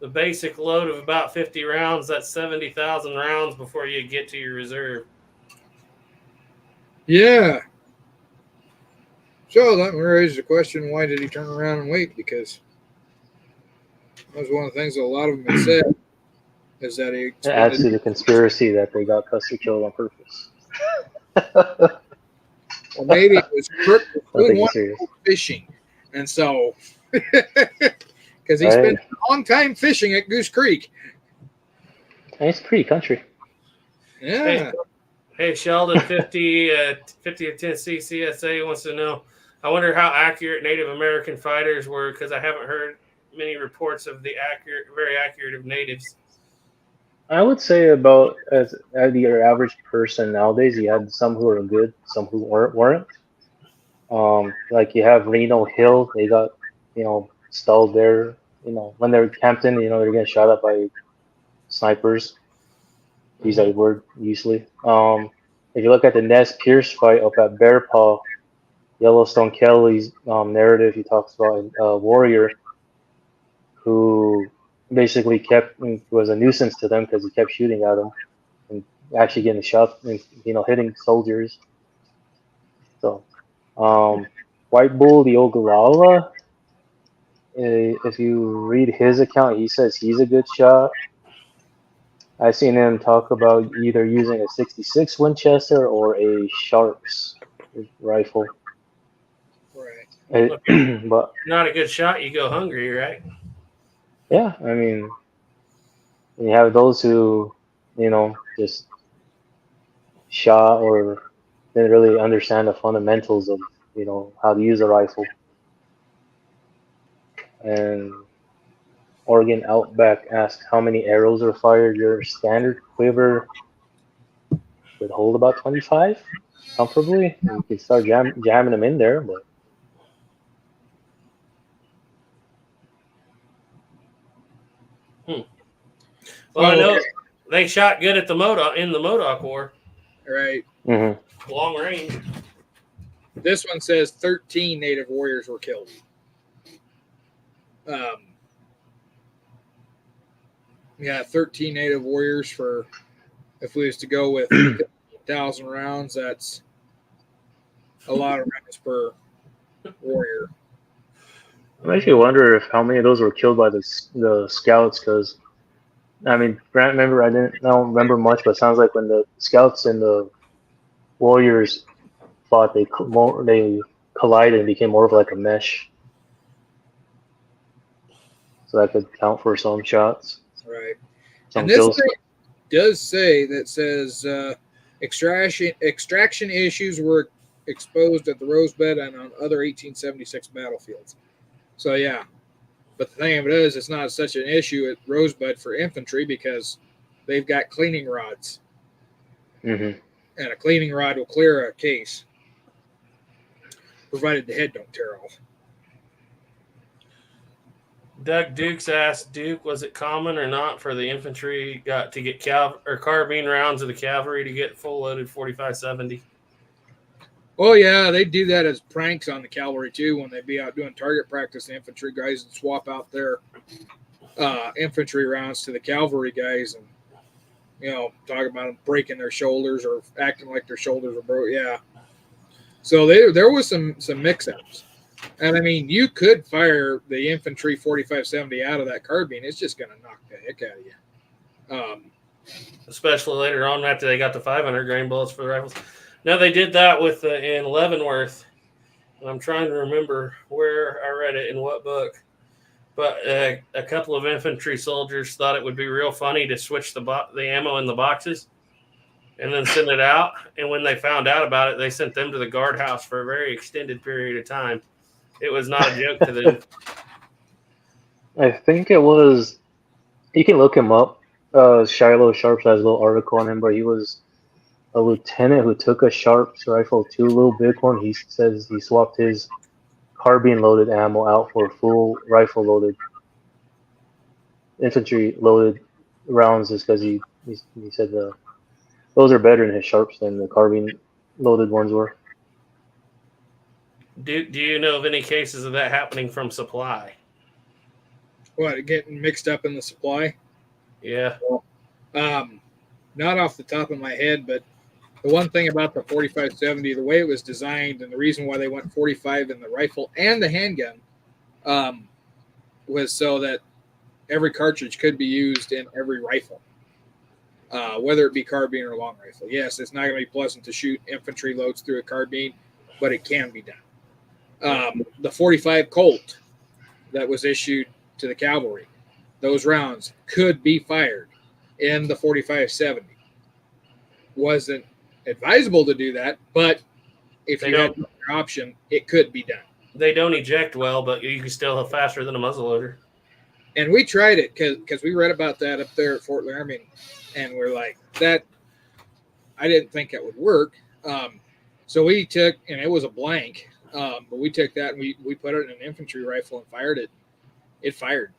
the basic load of about 50 rounds, that's 70,000 rounds before you get to your reserve. Yeah. So that raises the question, why did he turn around and wait? Because that was one of the things that a lot of them had said, is that he It adds to the conspiracy that they got Custer killed on purpose. Well, maybe it was Crook Nothing serious. fishing. And so, because he spent a long time fishing at Goose Creek. And it's pretty country. Yeah. Hey Sheldon, 50 of Tennessee CSA wants to know, I wonder how accurate Native American fighters were, because I haven't heard many reports of the very accurate of natives. I would say about as your average person nowadays, you had some who were good, some who weren't. Like you have Reno Hill, they got, stalled there. When they're camped in, they're getting shot at by snipers. Use that word usually. If you look at the Nez Pierce fight up at Bear Paw, Yellowstone Kelly's narrative, he talks about a warrior who basically was a nuisance to them because he kept shooting at them and actually getting shot and hitting soldiers. So, White Bull, the Ogallala, if you read his account, he says he's a good shot. I've seen him talk about either using a 66 Winchester or a Sharps rifle. Right. But not a good shot, you go hungry, right? Yeah, I mean, you have those who, just shot or didn't really understand the fundamentals of, how to use a rifle. And Oregon Outback asked how many arrows are fired. Your standard quiver would hold about 25 comfortably. You can start jamming them in there, but Well, I know okay. they shot good at the Modoc War, Right. long range. This one says 13 Native warriors were killed. Yeah, 13 Native warriors for, if we was to go with 1,000 rounds, that's a lot of rounds per warrior. I actually wonder if how many of those were killed by the scouts, because I mean, Grant, remember I don't remember much, but it sounds like when the scouts and the warriors fought, they collided and became more of like a mesh, so that could count for some shots, Right. some And this kills. thing does say that says extraction issues were exposed at the Rosebud and on other 1876 battlefields. So yeah, but the thing of it is, it's not such an issue at Rosebud for infantry because they've got cleaning rods, Mm-hmm. and a cleaning rod will clear a case, provided the head don't tear off. Doug Dukes asked Duke, was it common or not for the infantry to get carbine rounds of the cavalry to get full loaded 45-70? Oh yeah, they do that as pranks on the cavalry too when they be out doing target practice. The infantry guys would swap out their infantry rounds to the cavalry guys, and talk about them breaking their shoulders or acting like their shoulders were broke. Yeah, so there was some mix-ups, and I mean you could fire the infantry 45-70 out of that carbine. It's just going to knock the heck out of you. Especially later on after they got the 500 grain bullets for the rifles. No, they did that with in Leavenworth. And I'm trying to remember where I read it in what book. But a couple of infantry soldiers thought it would be real funny to switch the ammo in the boxes and then send it out. And when they found out about it, they sent them to the guardhouse for a very extended period of time. It was not a joke to them. I think it was. You can look him up. Shiloh Sharps has a little article on him, but he was a lieutenant who took a Sharps rifle to Little Bighorn. He says he swapped his carbine loaded ammo out for full rifle loaded, infantry loaded rounds, just because he said those are better in his Sharps than the carbine loaded ones were. Do you know of any cases of that happening from supply? What, getting mixed up in the supply? Yeah. Not off the top of my head, but the one thing about the 45-70, the way it was designed and the reason why they went 45 in the rifle and the handgun was so that every cartridge could be used in every rifle, whether it be carbine or long rifle. Yes, it's not going to be pleasant to shoot infantry loads through a carbine, but it can be done. The 45 Colt that was issued to the cavalry, those rounds could be fired in the 45-70. Wasn't advisable to do that, but if you had an option, it could be done. They don't eject well, but you can still have faster than a muzzleloader. And we tried it because we read about that up there at Fort Laramie, and we're like, that I didn't think it would work. So we took, and it was a blank, but we took that and we put it in an infantry rifle and fired it. It fired.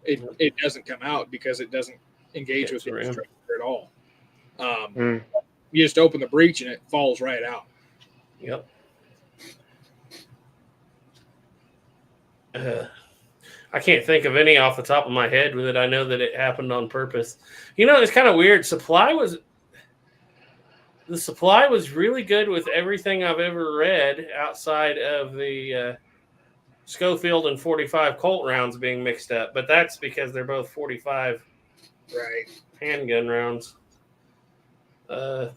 It doesn't come out because it doesn't engage with the infantry at all. You just open the breech and it falls right out. Yep. I can't think of any off the top of my head with it. I know that it happened on purpose. It's kind of weird. The supply was really good with everything I've ever read outside of the Schofield and 45 Colt rounds being mixed up. But that's because they're both 45 handgun rounds. I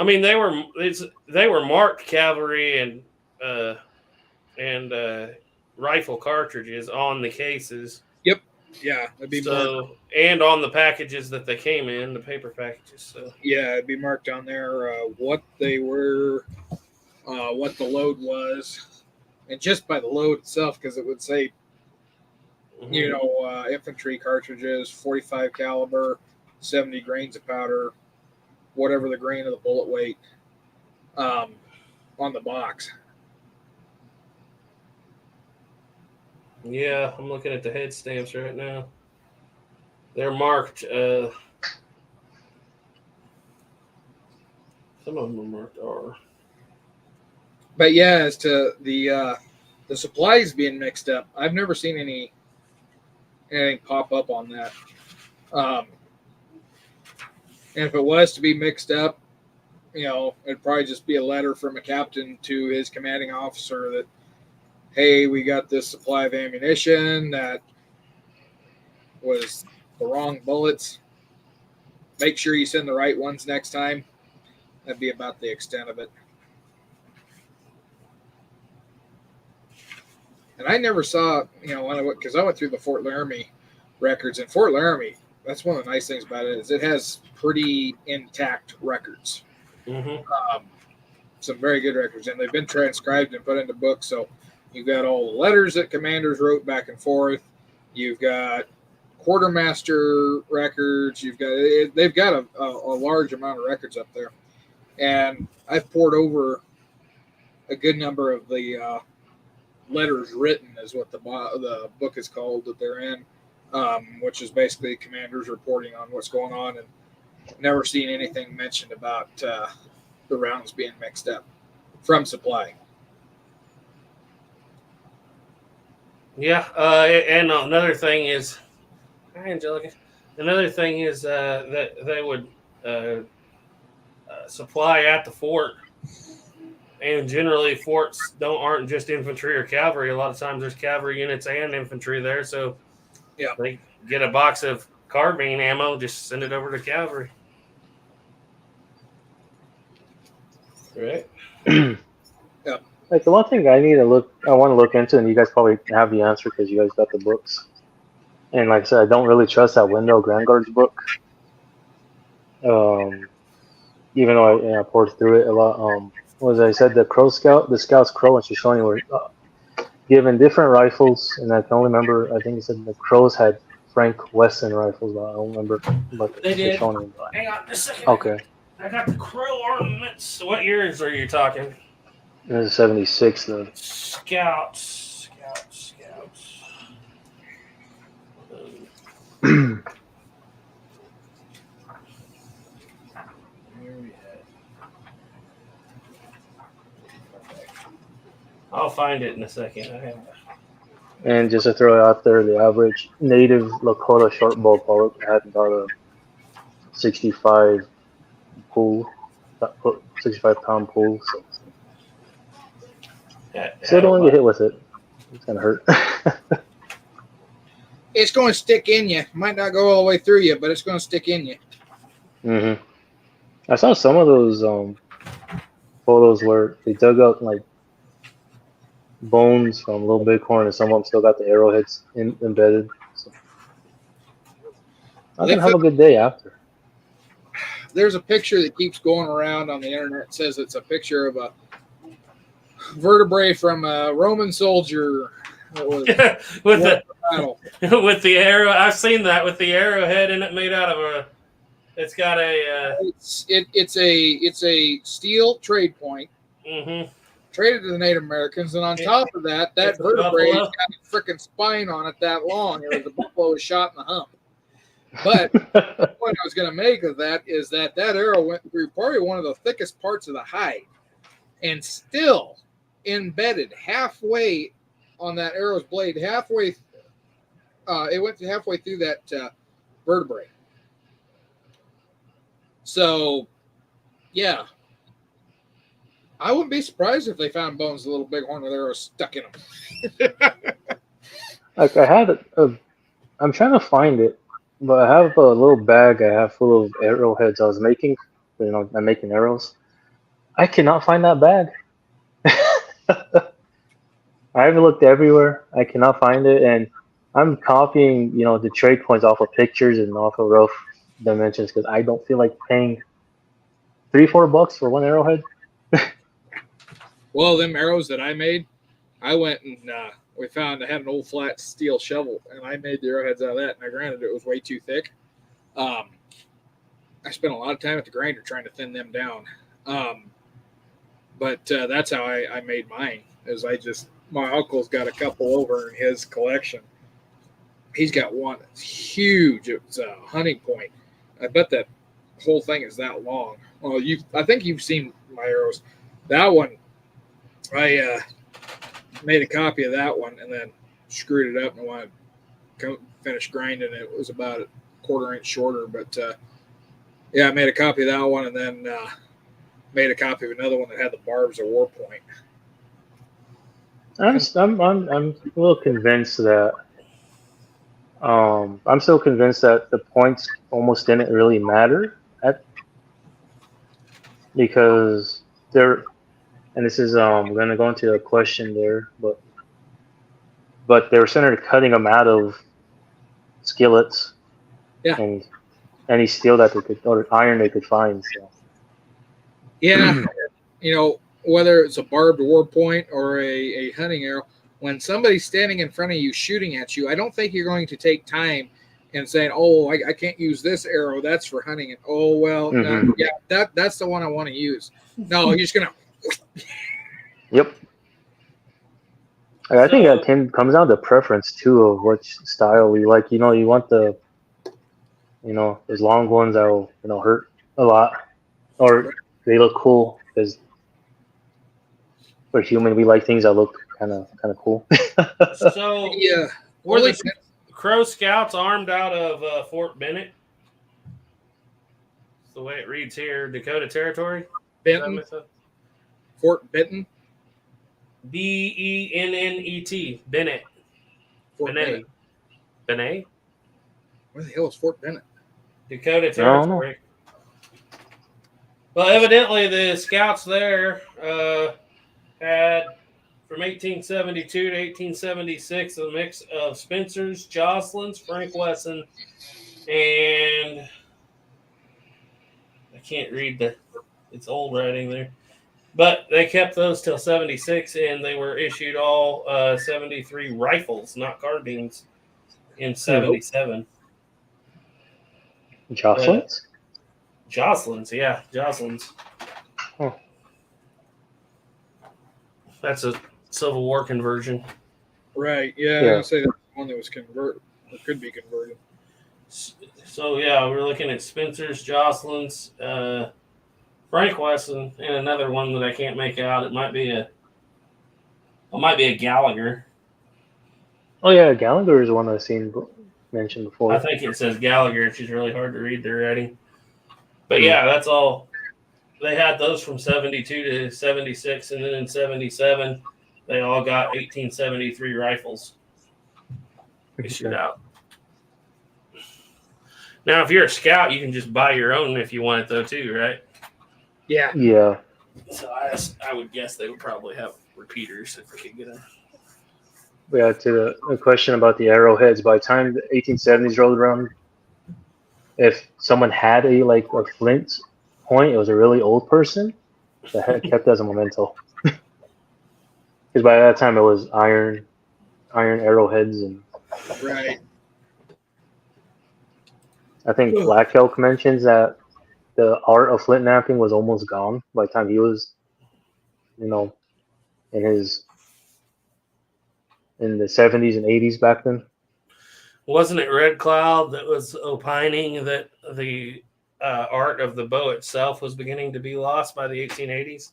mean, they were marked cavalry and rifle cartridges on the cases. Yep. Yeah, it'd be marked. And on the packages that they came in, the paper packages. So yeah, it'd be marked on there what they were, what the load was, and just by the load itself, because it would say, infantry cartridges, 45 caliber, 70 grains of powder, whatever the grain of the bullet weight, on the box. Yeah, I'm looking at the head stamps right now. They're marked. Some of them are marked R. But yeah, as to the supplies being mixed up, I've never seen anything pop up on that. And if it was to be mixed up, it'd probably just be a letter from a captain to his commanding officer that, hey, we got this supply of ammunition that was the wrong bullets. Make sure you send the right ones next time. That'd be about the extent of it. And I never saw, because I went through the Fort Laramie records, and Fort Laramie, that's one of the nice things about it, is it has pretty intact records. Mm-hmm. Some very good records, and they've been transcribed and put into books. So you've got all the letters that commanders wrote back and forth. You've got quartermaster records. They've got a large amount of records up there, and I've poured over a good number of the letters written, is what the book is called that they're in, which is basically commanders reporting on what's going on, and never seen anything mentioned about the rounds being mixed up from supply. Yeah, and another thing is, hi Angelica. Another thing is that they would supply at the fort, and generally forts aren't just infantry or cavalry. A lot of times there's cavalry units and infantry there, so yeah, they get a box of carbine ammo, just send it over to cavalry. Right. Yeah. Like the one thing I want to look into, and you guys probably have the answer because you guys got the books. And like I said, I don't really trust that Wendell Grandguard's book. Even though I poured through it a lot. I said the Scout's Crow, and she's showing you were given different rifles, and I can only remember, I think it said the Crows had Frank Wesson rifles, but I don't remember what They did. showing me. Hang on just a second. Okay. I got the Crow armaments. What years are you talking? This is 76 though. Scouts. I'll find it in a second. And just to throw it out there, the average native Lakota short bow pellet had about a 65 pound pull. So still don't want to get hit with it. It's gonna hurt. It's going to stick in you. Might not go all the way through you, but it's going to stick in you. Mm-hmm. I saw some of those photos where they dug out like bones from Little Bighorn, and some of them still got the arrowheads embedded. So I'm gonna have a good day after. There's a picture that keeps going around on the internet. It says it's a picture of a vertebrae from a Roman soldier. with the arrow. I've seen that with the arrowhead in it, made out of a. It's got a. It's a steel trade point. Mm-hmm. Traded to the Native Americans, and on top of that vertebrae got a freaking spine on it that long. It was a buffalo was shot in the hump. But the point I was going to make of that is that arrow went through probably one of the thickest parts of the hide, and still embedded halfway on that arrow's blade. It went halfway through that vertebrae. So, yeah. I wouldn't be surprised if they found bones of Little Bighorn with arrows stuck in them. Like I had I'm trying to find it, but I have a little bag I have full of arrowheads I was making. I'm making arrows. I cannot find that bag. I've looked everywhere. I cannot find it, and I'm copying, the trade points off of pictures and off of rough dimensions because I don't feel like paying $3-4 for one arrowhead. Well, them arrows that I made, I went and I had an old flat steel shovel, and I made the arrowheads out of that. And granted, it was way too thick. I spent a lot of time at the grinder trying to thin them down. But that's how I made mine. My uncle's got a couple over in his collection, he's got one that's huge. It's a hunting point. I bet that whole thing is that long. Well, I think you've seen my arrows. That one, I made a copy of that one and then screwed it up and wanted to finish grinding it. It was about a quarter inch shorter, but yeah, I made a copy of that one and then made a copy of another one that had the barbs of War Point. I'm a little convinced that I'm still convinced that the points almost didn't really matter because they're, and this is going to go into a question there, but they were centered cutting them out of skillets, Yeah. and any steel that they could, or iron they could find. So. Yeah, whether it's a barbed War Point or a hunting arrow, when somebody's standing in front of you shooting at you, I don't think you're going to take time and saying, "Oh, I can't use this arrow. That's for hunting." And oh well, yeah, that's the one I want to use. No, you're just gonna. Yep. I think that comes down to preference too of which style we like. You want the, those long ones that will, hurt a lot, or they look cool because we're human. We like things that look kind of cool. So Yeah, were the Crow Scouts armed out of Fort Bennett? That's the way it reads here, Dakota Territory. Benton, Fort Benton, Bennet, Bennett. Fort Bennett. Bennett. Where the hell is Fort Bennett? Dakota Territory. Well, evidently the scouts there had from 1872 to 1876 a mix of Spencers, Jocelyn's, Frank Wesson, and I can't read it's old writing there. But they kept those till 76, and they were issued all 73 rifles, not carbines, in 77. Jocelyn's? Jocelyn's, yeah. Jocelyn's. Huh. That's a Civil War conversion. Right, yeah. I'd say that's the one that was converted, or could be converted. So, yeah, we're looking at Spencer's, Jocelyn's, Frank Wesson, and another one that I can't make out. It might be a Gallagher. Oh yeah, Gallagher is one I've seen mentioned before. I think it says Gallagher. It's just really hard to read their writing. But yeah, that's all. They had those from 72 to 76, and then in 77, they all got 1873 rifles issued out. Now, if you're a scout, you can just buy your own if you want it, though, too, right? Yeah. Yeah. So I would guess they would probably have repeaters if they could get them. Yeah, to the question about the arrowheads, by the time the 1870s rolled around, if someone had a flint point, it was a really old person that had kept as a memento. Because by that time it was iron arrowheads, and Right. I think Black Elk mentions that the art of flint knapping was almost gone by the time he was, in the 70s and 80s back then. Wasn't it Red Cloud that was opining that the art of the bow itself was beginning to be lost by the 1880s?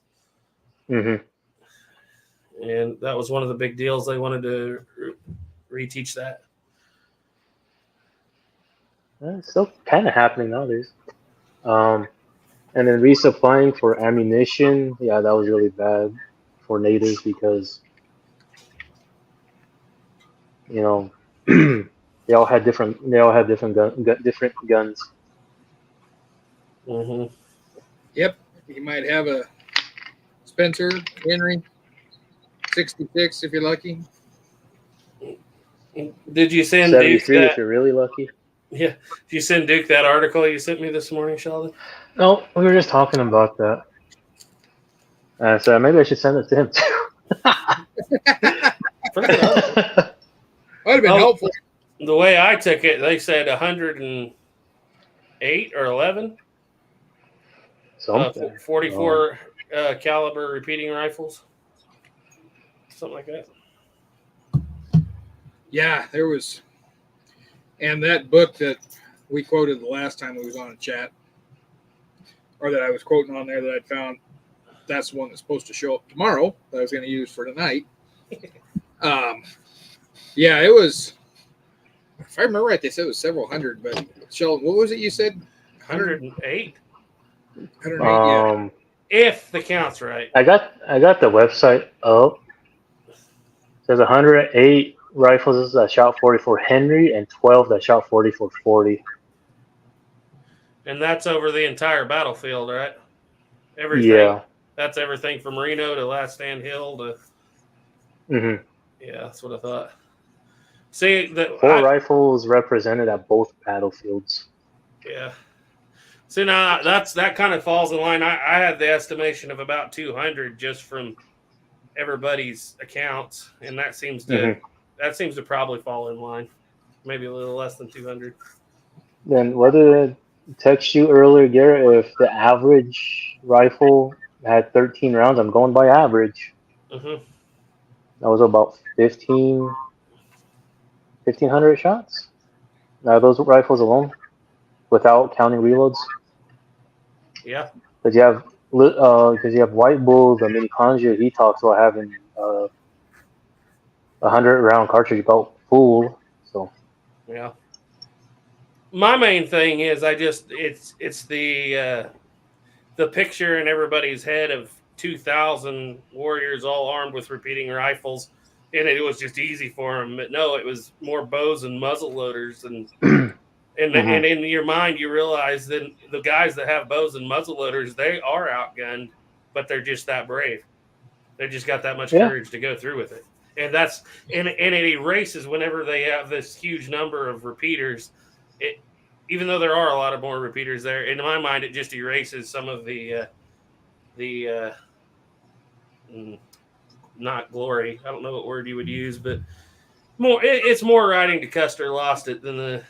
Mm-hmm. And that was one of the big deals. They wanted to reteach that. It's still kind of happening nowadays. And then resupplying for ammunition, yeah, that was really bad for natives because, they all had different guns. Mm-hmm. Yep. You might have a Spencer, Henry, 66 if you're lucky. Did you send Duke 73 that? if you're really lucky. Yeah. Did you send Duke that article you sent me this morning, Sheldon? No, we were just talking about that. So maybe I should send it to him too. Pretty good. Might have been helpful. The way I took it, they said 108 or 11. Something. 44 caliber repeating rifles. Something like that. Yeah, there was And that book that we quoted the last time we was on a chat, or that I was quoting on there that I found, that's the one that's supposed to show up tomorrow that I was going to use for tonight. Yeah, it was, if I remember right, they said it was several hundred, but Sheldon, what was it you said? 108, 108, yeah. if the count's right. I got the website up. It says 108 rifles that shot 44 Henry and 12 that shot 44 40. And that's over the entire battlefield, right? Everything. Yeah. That's everything from Reno to Last Stand Hill to. Mm-hmm. Yeah, that's what I thought. See, Four rifles represented at both battlefields. Yeah. So now that kind of falls in line. I had the estimation of about 200 just from everybody's accounts, and that seems to probably fall in line. Maybe a little less than 200. Then what did I text you earlier, Garrett? If the average rifle had 13 rounds, I'm going by average. Mm-hmm. That was about 1,500 shots. Now those rifles alone, without counting reloads. Yeah. Because you have White Bull, the mini conjure. He talks about having 100-round cartridge belt full. So yeah. My main thing is it's the picture in everybody's head of 2,000 warriors all armed with repeating rifles, and it was just easy for them. But no, it was more bows and muzzle loaders, and and in your mind you realize that the guys that have bows and muzzle loaders, they are outgunned, but they're just that brave. They just got that much courage to go through with it, and it erases whenever they have this huge number of repeaters. Even though there are a lot of more repeaters there, in my mind, it just erases some of the not glory. I don't know what word you would use, but more. It's more riding to Custer lost it than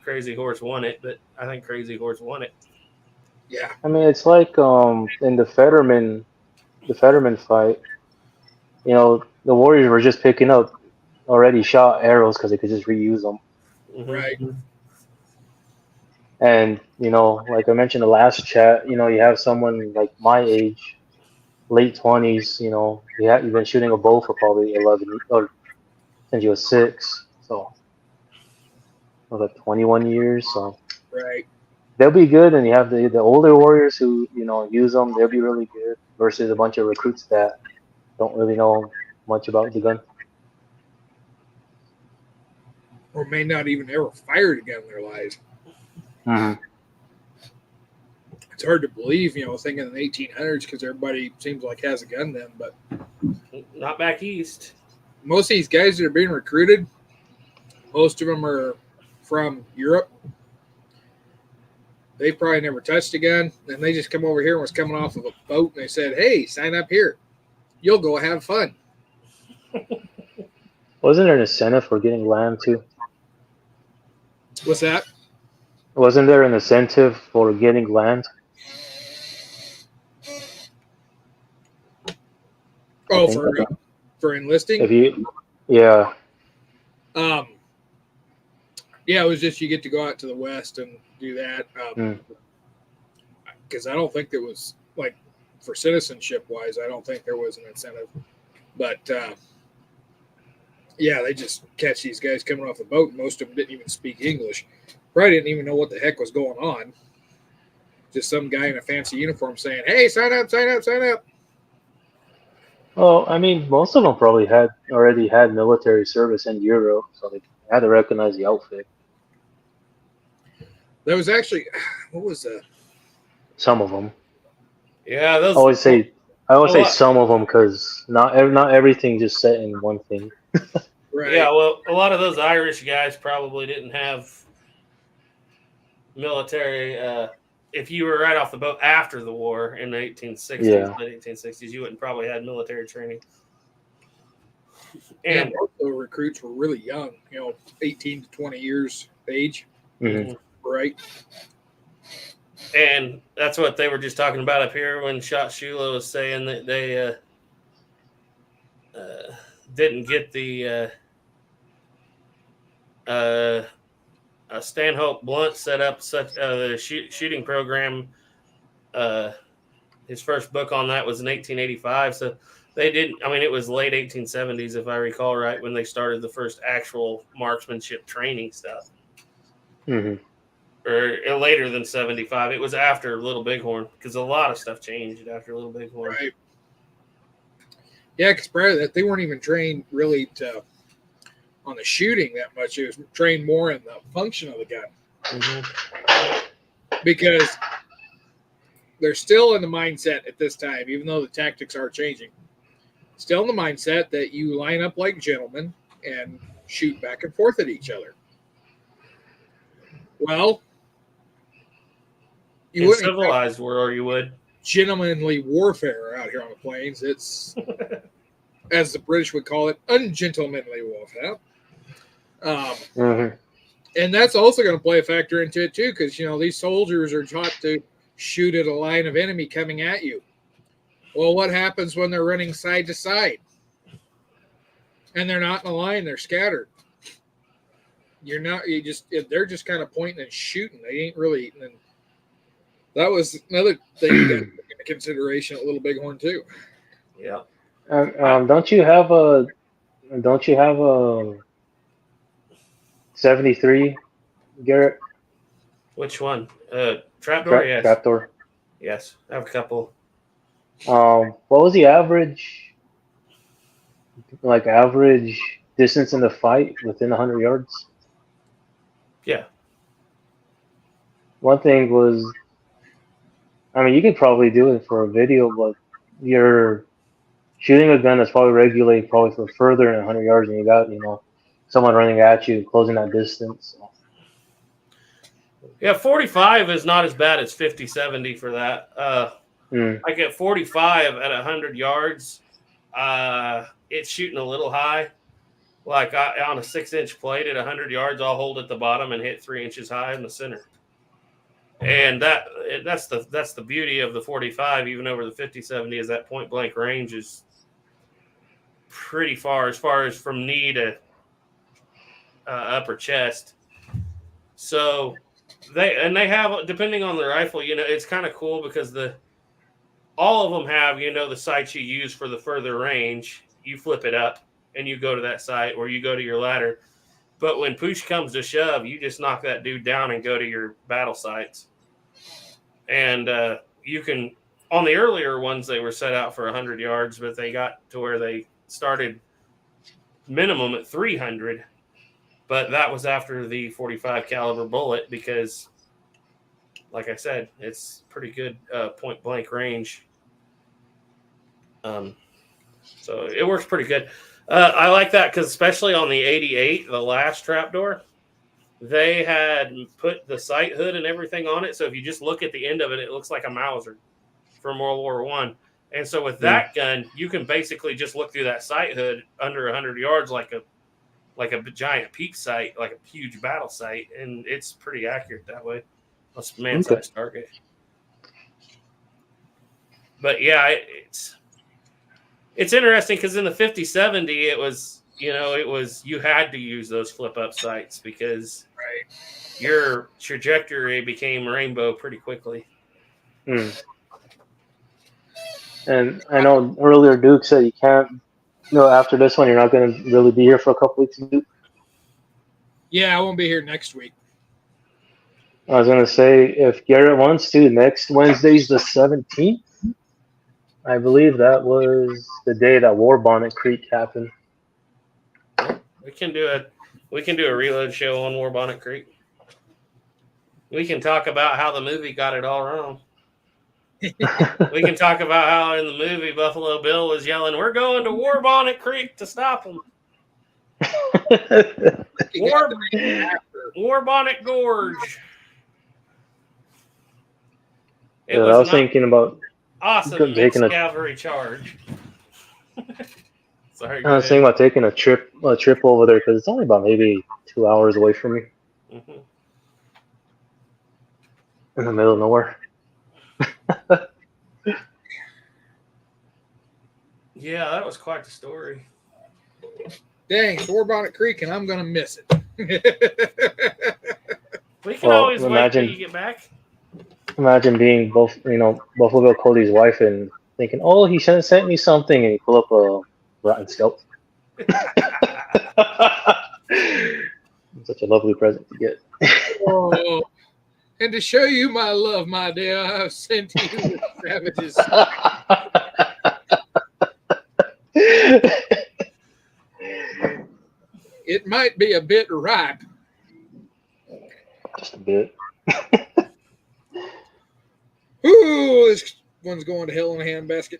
Crazy Horse won it. But I think Crazy Horse won it. Yeah. I mean, it's like in the Fetterman fight. You know, the Warriors were just picking up already shot arrows because they could just reuse them. Mm-hmm. Right. And, you know, like I mentioned in the last chat, you know, you have someone like my age, late 20s, you know, you've been shooting a bow for probably 11 or since you were 6. So, like 21 years. So, right. They'll be good. And you have the older warriors who, you know, use them. They'll be really good versus a bunch of recruits that don't really know much about the gun. Or may not even ever fired a gun in their lives. Mm-hmm. It's hard to believe, you know, thinking in the 1800s because everybody seems like has a gun then, but not back east. Most of these guys that are being recruited, most of them are from Europe. They probably never touched a gun, and they just come over here and was coming off of a boat, and they said, "Hey, sign up here. You'll go have fun." Wasn't there an incentive for getting land too? What's that? Wasn't there an incentive for getting land? Oh, for enlisting? Yeah. Yeah, it was just you get to go out to the West and do that. Because I don't think there was, like, for citizenship wise, I don't think there was an incentive. But yeah, they just catch these guys coming off the boat, and most of them didn't even speak English. Probably didn't even know what the heck was going on. Just some guy in a fancy uniform saying, "Hey, sign up, sign up, sign up." Well, I mean, most of them probably already had military service in Europe, so they had to recognize the outfit. That was actually, what was that? Some of them. Yeah, those. I always say some of them because not everything just set in one thing. Right. Yeah, well, a lot of those Irish guys probably didn't have military. If you were right off the boat after the war in the 1860s, late 1860s, you wouldn't probably had military training. And most of the recruits were really young, 18 to 20 years of age. Mm-hmm. Right. And that's what they were just talking about up here when Shot Shula was saying that they didn't get the Stanhope Blunt set up such the shooting program. His first book on that was in 1885. So they didn't. I mean, it was late 1870s, if I recall right, when they started the first actual marksmanship training stuff. Mm-hmm. Or later than 75. It was after Little Bighorn because a lot of stuff changed after Little Bighorn. Right. Yeah, because prior to that, they weren't even trained really on the shooting that much. It was trained more in the function of the gun. Mm-hmm. Because they're still in the mindset at this time, even though the tactics are changing, still in the mindset that you line up like gentlemen and shoot back and forth at each other. Well, you in wouldn't civilized world, you would. Gentlemanly warfare out here on the plains. It's, as the British would call it, ungentlemanly warfare. Mm-hmm. And that's also going to play a factor into it too, because these soldiers are taught to shoot at a line of enemy coming at you. Well, what happens when they're running side to side and they're not in a line? They're scattered. They're just kind of pointing and shooting. They ain't really. And that was another thing you got to take into consideration at Little Bighorn too. Yeah. Don't you have a 73, Garrett? Which one? Trapdoor? Yes. Trapdoor. Yes. I have a couple. What was the average distance in the fight within 100 yards? Yeah. One thing was, I mean, you could probably do it for a video, but you're shooting a gun that's probably regulated for further than 100 yards, and you got, someone running at you, closing that distance. Yeah, 45 is not as bad as 50, 70 for that. Like at 45 at 100 yards, it's shooting a little high. Like on a 6-inch plate at 100 yards, I'll hold at the bottom and hit 3 inches high in the center. And that's the beauty of the 45, even over the 50, 70, is that point blank range is pretty far as from knee to upper chest. So they have, depending on the rifle, it's kind of cool because all of them have, the sights you use for the further range. You flip it up and you go to that sight, or you go to your ladder. But when push comes to shove, you just knock that dude down and go to your battle sights. And you can, on the earlier ones, they were set out for 100 yards, but they got to where they started minimum at 300. But that was after the 45 caliber bullet because, like I said, it's pretty good point blank range. So it works pretty good. I like that because especially on the 88, the last trapdoor, they had put the sight hood and everything on it. So if you just look at the end of it, it looks like a Mauser from World War I. And so with that gun, you can basically just look through that sight hood under 100 yards like a giant peep sight, like a huge battle sight, and it's pretty accurate that way. That's man-sized target. But yeah, it's interesting because in the 50-70, it was you had to use those flip-up sights because your trajectory became rainbow pretty quickly. And I know earlier Duke said you can't, after this one, you're not going to really be here for a couple weeks, Duke. Yeah, I won't be here next week. I was going to say, if Garrett wants to, next Wednesday's the 17th. I believe that was the day that War Bonnet Creek happened. We can do a reload show on War Bonnet Creek. We can talk about how the movie got it all wrong. We can talk about how in the movie Buffalo Bill was yelling, "We're going to War Bonnet Creek to stop them." War Bonnet Gorge. I was thinking about awesome mixed cavalry charge. Sorry, I was thinking about taking a trip over there because it's only about maybe 2 hours away from me. Mm-hmm. In the middle of nowhere. Yeah, that was quite the story. Dang, it's War Bonnet Creek, and I'm going to miss it. We can Well, always wait till you get back. imagine being Buffalo Cody's wife and thinking, "Oh, he sent me something," and you pull up a rotten scalp. Such a lovely present to get. Oh, and to show you my love, my dear, I have sent you the savages. It might be a bit ripe. Just a bit. Ooh, this one's going to hell in a handbasket.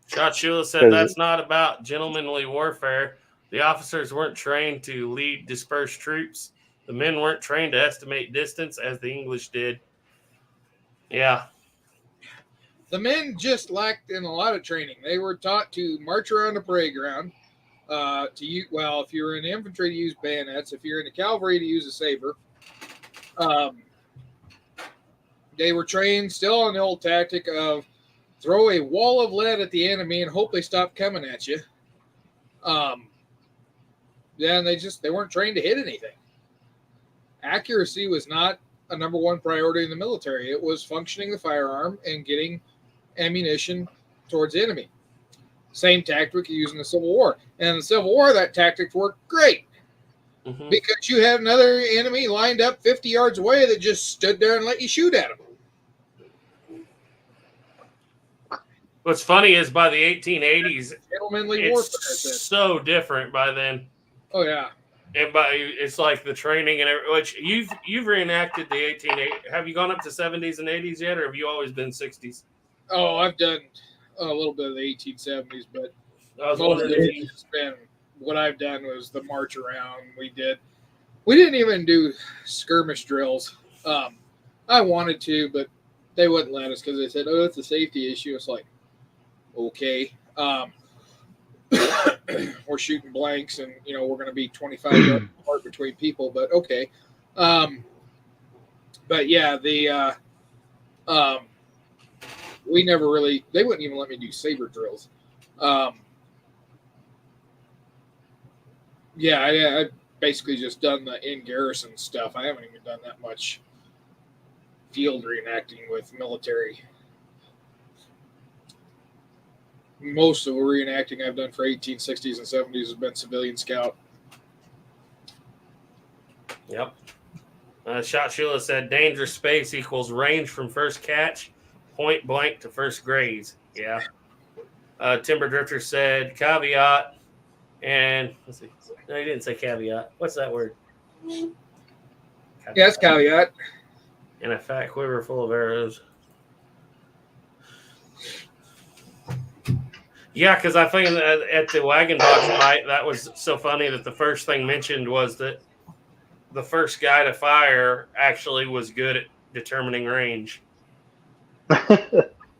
Shot Shula said that's not about gentlemanly warfare. The officers weren't trained to lead dispersed troops. The men weren't trained to estimate distance as the English did. Yeah. The men just lacked in a lot of training. They were taught to march around a parade ground. If you're in the infantry, to use bayonets. If you're in the cavalry, to use a saber. They were trained still on the old tactic of throw a wall of lead at the enemy and hope they stop coming at you. Then they weren't trained to hit anything. Accuracy was not a number one priority in the military. It was functioning the firearm and getting ammunition towards the enemy. Same tactic used in the Civil War. And in the Civil War, that tactic worked great. Mm-hmm. Because you had another enemy lined up 50 yards away that just stood there and let you shoot at him. What's funny is by the 1880s, gentlemanly warfare. It's so different by then. Oh yeah, and it's like the training and which you've reenacted the 1880s. Have you gone up to 70s and 80s yet, or have you always been 60s? Oh, I've done a little bit of the 1870s, but what I've done was the march around. We didn't even do skirmish drills. I wanted to, but they wouldn't let us because they said, "Oh, it's a safety issue." It's like, okay, we're shooting blanks, and we're going to be 25 yards apart between people, but okay. But yeah, we never really. They wouldn't even let me do saber drills. I basically just done the in garrison stuff. I haven't even done that much field reenacting with military. Most of the reenacting I've done for 1860s and 70s has been civilian scout. Yep. Shot Sheila said dangerous space equals range from first catch, point blank to first graze. Yeah. Timber Drifter said caveat, and let's see. No, he didn't say caveat. What's that word? Caveat. Yeah, it's caveat. And a fat quiver full of arrows. Yeah, because I think at the wagon box fight, that was so funny that the first thing mentioned was that the first guy to fire actually was good at determining range. and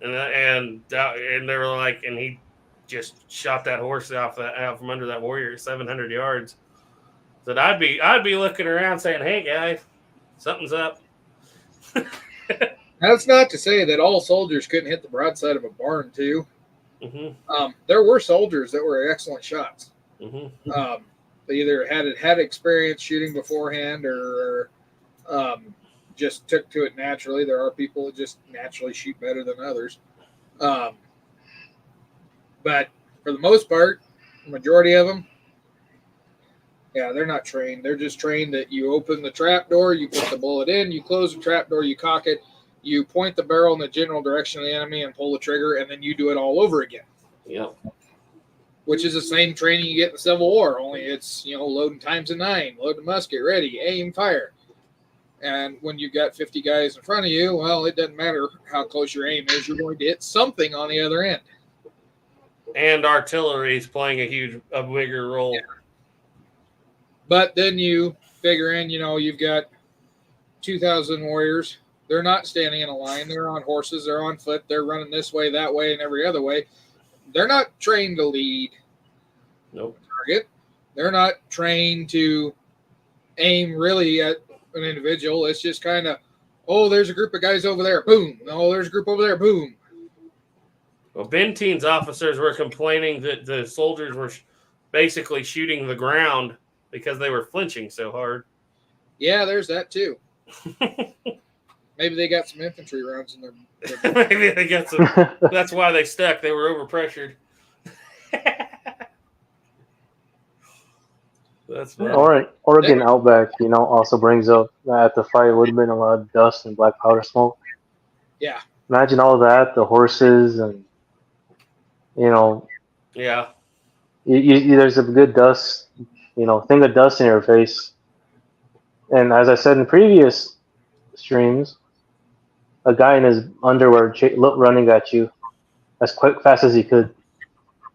they were like, and he just shot that horse out from under that warrior at 700 yards. That I'd be looking around saying, "Hey guys, something's up." That's not to say that all soldiers couldn't hit the broadside of a barn too. Mm-hmm. There were soldiers that were excellent shots. Mm-hmm. They either had experience shooting beforehand or just took to it naturally. There are people that just naturally shoot better than others. But for the most part, the majority of them, yeah, they're not trained. They're just trained that you open the trap door, you put the bullet in, you close the trap door, you cock it, you point the barrel in the general direction of the enemy and pull the trigger, and then you do it all over again. Yep. Which is the same training you get in the Civil War, only it's, loading times a 9, load the musket, ready, aim, fire. And when you've got 50 guys in front of you, well, it doesn't matter how close your aim is, you're going to hit something on the other end. And artillery is playing a bigger role. Yeah. But then you figure in, you've got 2,000 warriors. They're not standing in a line. They're on horses. They're on foot. They're running this way, that way, and every other way. They're not trained to lead. Nope. Target. They're not trained to aim really at an individual. It's just kind of, oh, there's a group of guys over there. Boom. Oh, there's a group over there. Boom. Well, Benteen's officers were complaining that the soldiers were basically shooting the ground because they were flinching so hard. Yeah, there's that too. Maybe they got some infantry rounds in their Maybe they got some. That's why they stuck. They were overpressured. That's funny. Oregon Outback, also brings up that the fight would have been a lot of dust and black powder smoke. Yeah. Imagine all that, the horses, and Yeah. there's a good dust, thing of dust in your face. And as I said in previous streams, a guy in his underwear running at you as fast as he could,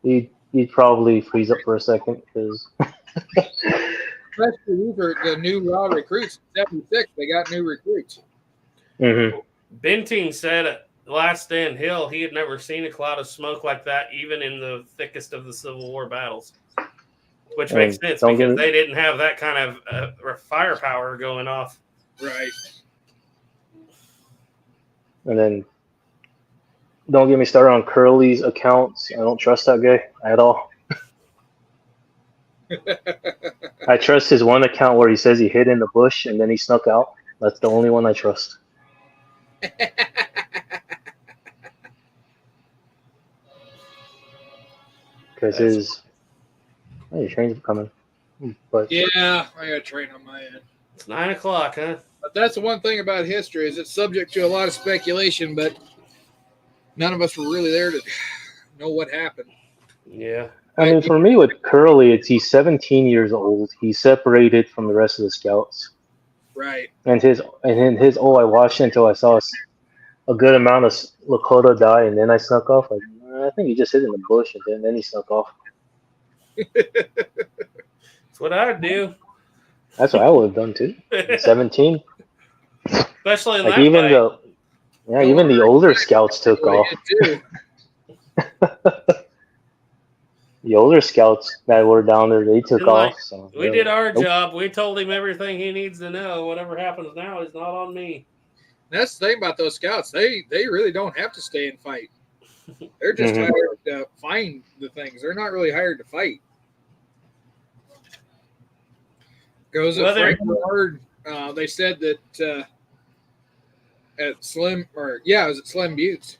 he'd probably freeze up for a second because. Especially these are the new raw recruits. 76, they got new recruits. Mm-hmm. Benting said at Last Stand Hill he had never seen a cloud of smoke like that, even in the thickest of the Civil War battles. Which makes sense because they didn't have that kind of firepower going off. Right. And then, don't get me started on Curly's accounts. I don't trust that guy at all. I trust his one account where he says he hid in the bush and then he snuck out. That's the only one I trust. Because your train's coming. But yeah, I got a train on my end. It's 9 o'clock, huh? But that's the one thing about history is it's subject to a lot of speculation, but none of us were really there to know what happened. Yeah. I mean, for me with Curly, he's 17 years old. He's separated from the rest of the scouts. Right. And in his I watched until I saw a good amount of Lakota die, and then I snuck off. Like, I think he just hid in the bush, and then he snuck off. That's what I'd do. That's what I would have done too. 17. Especially in like that even even the older scouts took off. The older scouts that were down there, they took off. So we did our job. We told him everything he needs to know. Whatever happens now is not on me. That's the thing about those scouts. They really don't have to stay and fight. They're just hired to find the things. They're not really hired to fight. Goes at Frank Bernard. They said that at Slim Buttes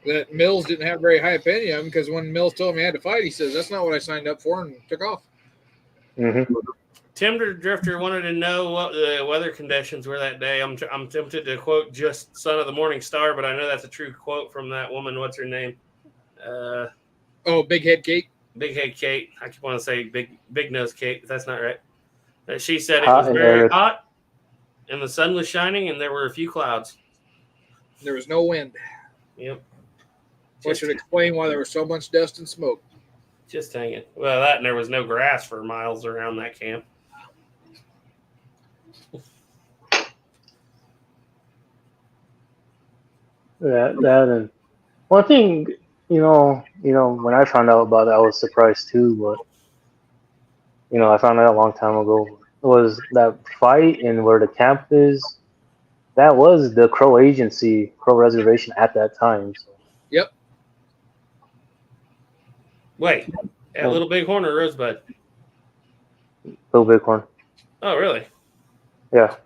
that Mills didn't have a very high opinion of him because when Mills told him he had to fight, he says, "That's not what I signed up for," and took off. Mm-hmm. Timber Drifter wanted to know what the weather conditions were that day. I'm tempted to quote just Son of the Morning Star, but I know that's a true quote from that woman. What's her name? Big Head Kate. Big Head Kate. I keep wanting to say Big Nose Kate, but that's not right. She said it was very hot, and the sun was shining, and there were a few clouds. There was no wind. Yep. Which should explain why there was so much dust and smoke. Just hanging. Well, that and there was no grass for miles around that camp. That and one thing, when I found out about it, I was surprised too. But I found out a long time ago was that fight and where the camp is. That was the Crow Agency, Crow Reservation at that time. So. Yep. Wait, at Little Bighorn or Rosebud? Little Bighorn. Oh, really? Yeah.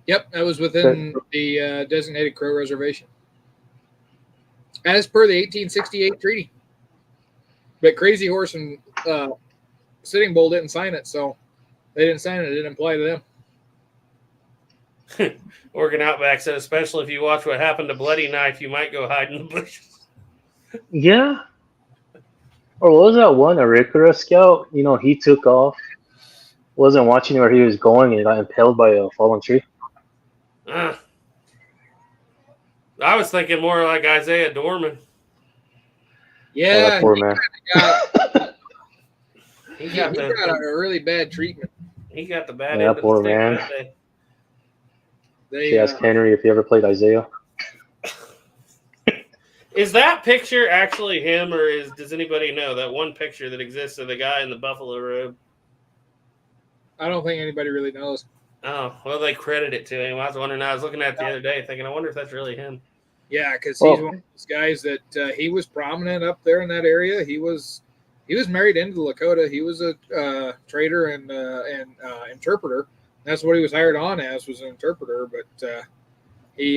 Yep, that was within the designated Crow Reservation, as per the 1868 treaty. But Crazy Horse and Sitting Bull didn't sign it, so they didn't sign it. It didn't apply to them. Oregon Outback said, especially if you watch what happened to Bloody Knife, you might go hide in the bushes. Yeah. Or what was that one Arikara scout? He took off, wasn't watching where he was going, and got impaled by a fallen tree. I was thinking more like Isaiah Dorman. Yeah, that poor man. He got a really bad treatment. He got the bad end of poor the stick man. that day. She asked Henry if he ever played Isaiah. Is that picture actually him, or does anybody know that one picture that exists of the guy in the buffalo robe? I don't think anybody really knows. Oh, well, they credit it to him. I was wondering. I was looking at it the other day, thinking, I wonder if that's really him. Yeah, because he's one of those guys that he was prominent up there in that area. He was he was married into the Lakota. He was a trader and interpreter. That's what he was hired on as, was an interpreter. But he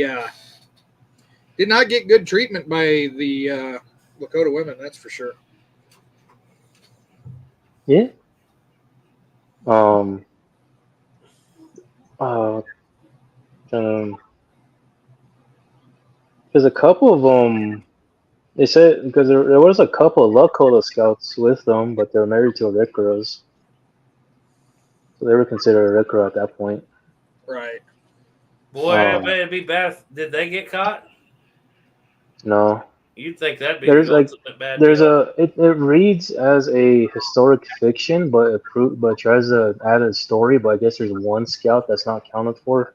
did not get good treatment by the Lakota women. That's for sure. Yeah. Uh, there's a couple of them. They said because there was a couple of Lakota scouts with them, but they're married to Arikaras, so they were considered Arikara at that point. Right. Boy, I bet it'd be bad. Did they get caught? No. You'd think that'd be There's the ultimate bad there's deal. it reads as a historic fiction, but tries to add a story. But I guess there's one scout that's not counted for.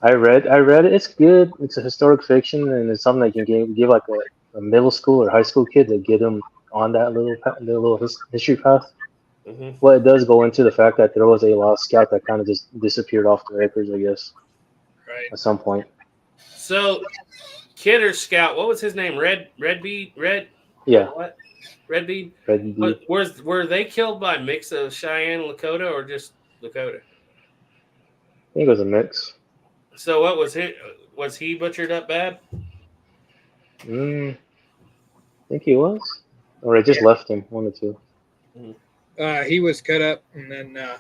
I read it. It's good. It's a historic fiction, and it's something that you can give like a middle school or high school kid to get them on that little history path. Mhm. Well, it does go into the fact that there was a lost scout that kind of just disappeared off the records, I guess, Right. at some point. So, Kidder's scout, what was his name? Redbead? Yeah, What? Redbead? Red Bee. Were they killed by a mix of Cheyenne, Lakota, or just Lakota? I think it was a mix. So what was he? Was he butchered up bad? I think he was, or I just left him. One or two. He was cut up, and then the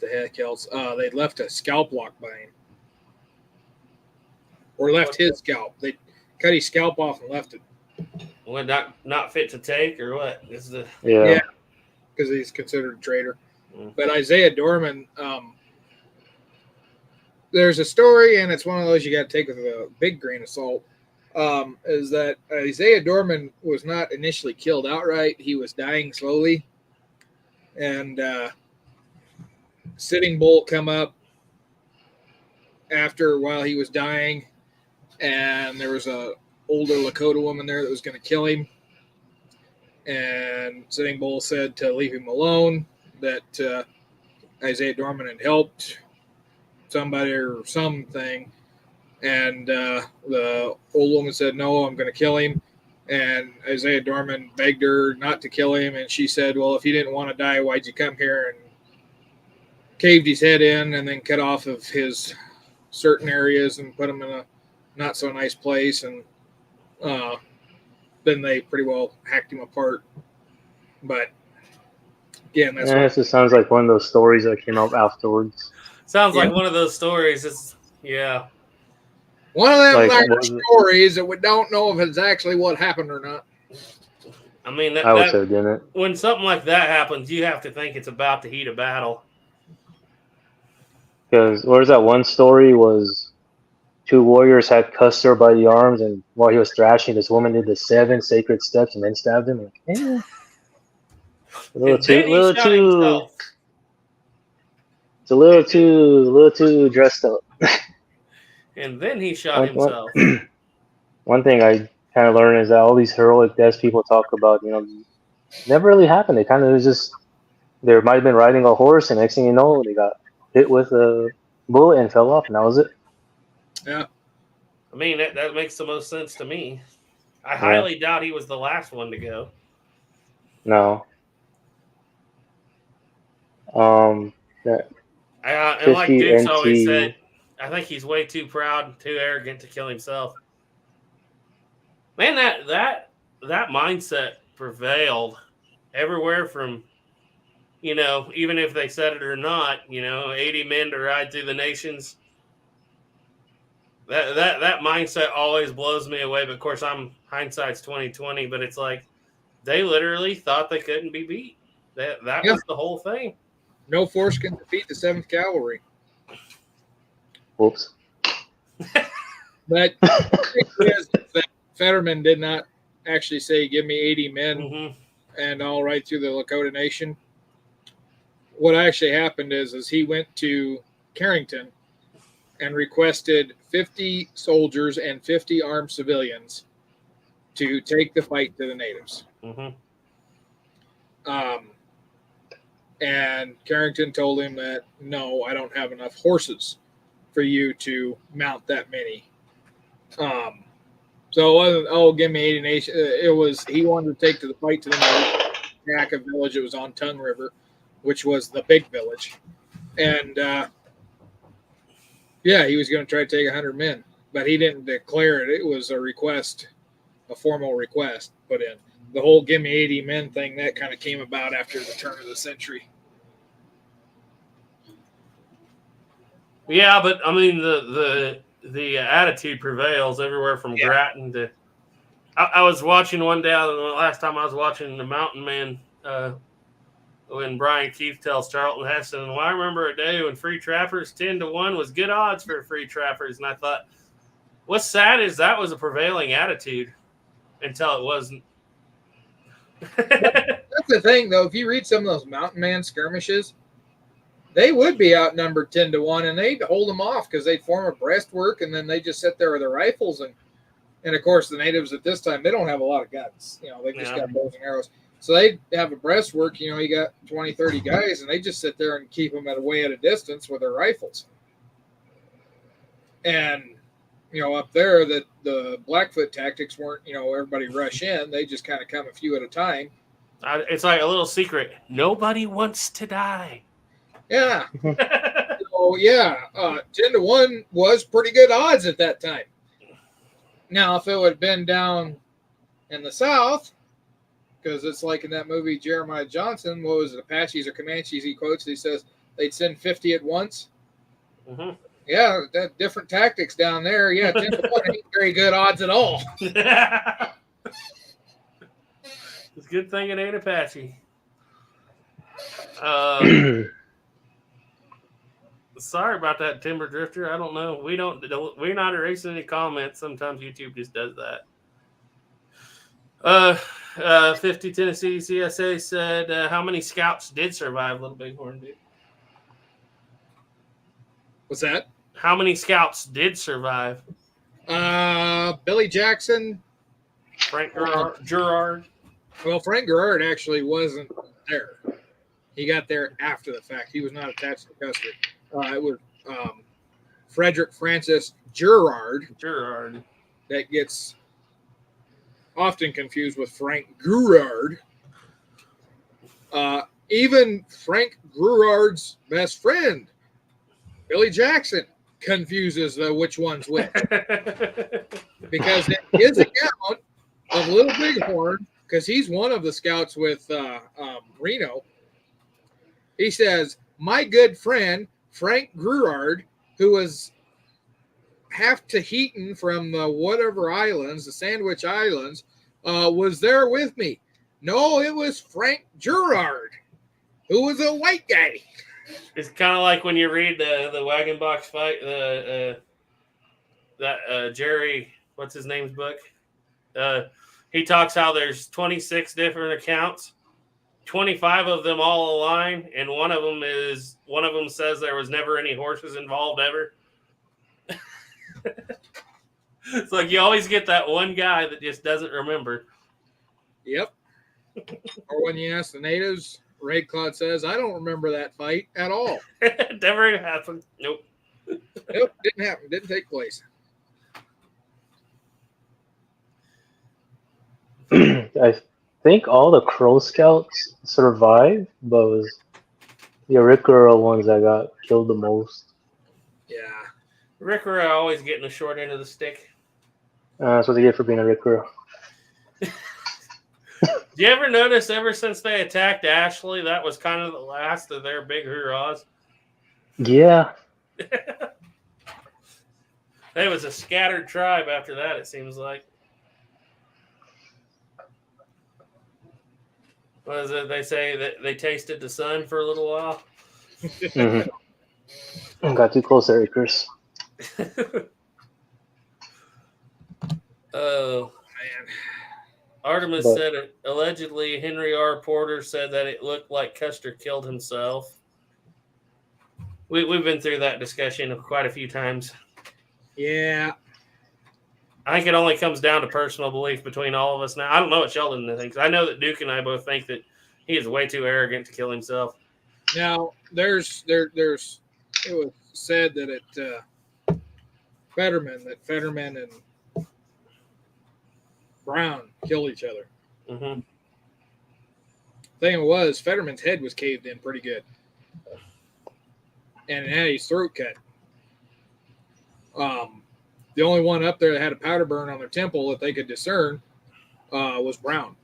heck else? They left a scalp lock by him, or left his scalp. They cut his scalp off and left it. Well, not fit to take, or what? Is the Yeah. Because he's considered a traitor. Mm. But Isaiah Dorman, there's a story, and it's one of those you got to take with a big grain of salt. Is that Isaiah Dorman was not initially killed outright. He was dying slowly. And Sitting Bull come up while he was dying, and there was a older Lakota woman there that was going to kill him. And Sitting Bull said to leave him alone, that Isaiah Dorman had helped somebody or something. And the old woman said, no, I'm going to kill him. And Isaiah Dorman begged her not to kill him. And she said, well, if you didn't want to die, why'd you come here? And caved his head in and then cut off of his certain areas and put him in a not so nice place. And then they pretty well hacked him apart. But again, that's It just sounds like one of those stories that came out afterwards. sounds like one of those stories. one of them Like, stories that we don't know if it's actually what happened or not. I mean, I would say, didn't it? when something like that happens, you have to think it's about the heat of battle. Because where's that one story was two warriors had Custer by the arms, and while he was thrashing, this woman did the 7 sacred steps and then stabbed him. Like, a little too, it's a little too dressed up. And then he shot himself. One thing I kind of learned is that all these heroic deaths people talk about, never really happened. They kind of was just, they might have been riding a horse, and next thing you know, they got hit with a bullet and fell off, and that was it. Yeah. I mean, that makes the most sense to me. I highly doubt he was the last one to go. No. And like Duke's always said, I think he's way too proud, too arrogant to kill himself. Man, that mindset prevailed everywhere from, even if they said it or not, 80 men to ride through the nations. That mindset always blows me away. But of course, hindsight's 20/20. But it's like they literally thought they couldn't be beat. That was the whole thing. No force can defeat the 7th Cavalry. Whoops. But Fetterman did not actually say, give me 80 men and I'll ride through the Lakota Nation. What actually happened is he went to Carrington and requested 50 soldiers and 50 armed civilians to take the fight to the natives. And Carrington told him that, no, I don't have enough horses for you to mount that many. So it wasn't, oh, give me 80 Nation. It was, he wanted to take to the fight to the Jack village. It was on Tongue River, which was the big village. And yeah, he was going to try to take 100 men, but he didn't declare it. It was a request, a formal request put in. The whole give me 80 men thing, that kind of came about after the turn of the century. Yeah, but I mean the attitude prevails everywhere from Grattan to. I was watching one day. The last time I was watching the Mountain Man, when Brian Keith tells Charlton Heston, well, I remember a day when free trappers 10-1 was good odds for free trappers, and I thought, what's sad is that was a prevailing attitude until it wasn't. That's the thing, though. If you read some of those Mountain Man skirmishes, they would be outnumbered 10-1, and they'd hold them off because they'd form a breastwork, and then they just sit there with their rifles. And of course, the natives at this time, they don't have a lot of guns. You know, they just got bows and arrows. So they have a breastwork. You know, you got 20, 30 guys, and they just sit there and keep them way at a distance with their rifles. And you know, up there, that the Blackfoot tactics weren't, you know, everybody rush in. They just kind of come a few at a time. It's like a little secret. Nobody wants to die. Yeah. So, yeah, 10-1 was pretty good odds at that time. Now, if it would have been down in the South, because it's like in that movie, Jeremiah Johnson, what was it, Apaches or Comanches, he quotes, he says they'd send 50 at once. Mm-hmm. Yeah, that different tactics down there. Yeah, 10-1 ain't very good odds at all. It's a good thing it ain't Apache. Sorry about that, Timber Drifter. I don't know. We're not erasing any comments. Sometimes YouTube just does that. 50 Tennessee CSA said, how many scouts did survive, Little Bighorn dude? What's that? How many scouts did survive? Billy Jackson. Frank Gerard. Well, Frank Gerard actually wasn't there. He got there after the fact. He was not attached to Custer. It was Frederick Francis Gerard. Gerard. That gets often confused with Frank Gerard. Even Frank Gerard's best friend, Billy Jackson, confuses which one's which. Because in his account of Little Bighorn, because he's one of the scouts with Reno, he says, my good friend, Frank Gerard, who was half Tahitian from the whatever islands, the Sandwich Islands, was there with me. No, it was Frank Gerard, who was a white guy. It's kind of like when you read the Wagon Box Fight, Jerry, what's his name's book? He talks how there's 26 different accounts, 25 of them all align, and one of them says there was never any horses involved ever. It's like you always get that one guy that just doesn't remember. Yep. Or when you ask the natives, Raid Cloud says, I don't remember that fight at all. Never happened. Nope. Nope, didn't happen. Didn't take place. I think all the Crow Scouts survived, but it was the Arikara ones that got killed the most. Yeah. Arikara always getting the short end of the stick. That's what they get for being a Arikara. Do you ever notice ever since they attacked Ashley, that was kind of the last of their big hurrahs? Yeah. They was a scattered tribe after that, it seems like. What is it? They say that they tasted the sun for a little while. Mm-hmm. Got too close there, Chris. Oh, man. Artemis said it. Allegedly, Henry R. Porter said that it looked like Custer killed himself. We've been through that discussion quite a few times. Yeah. I think it only comes down to personal belief between all of us now. I don't know what Sheldon thinks. I know that Duke and I both think that he is way too arrogant to kill himself. Now, it was said that Fetterman and Brown killed each other. Mm-hmm. Thing was, Fetterman's head was caved in pretty good, and it had his throat cut. The only one up there that had a powder burn on their temple that they could discern was Brown,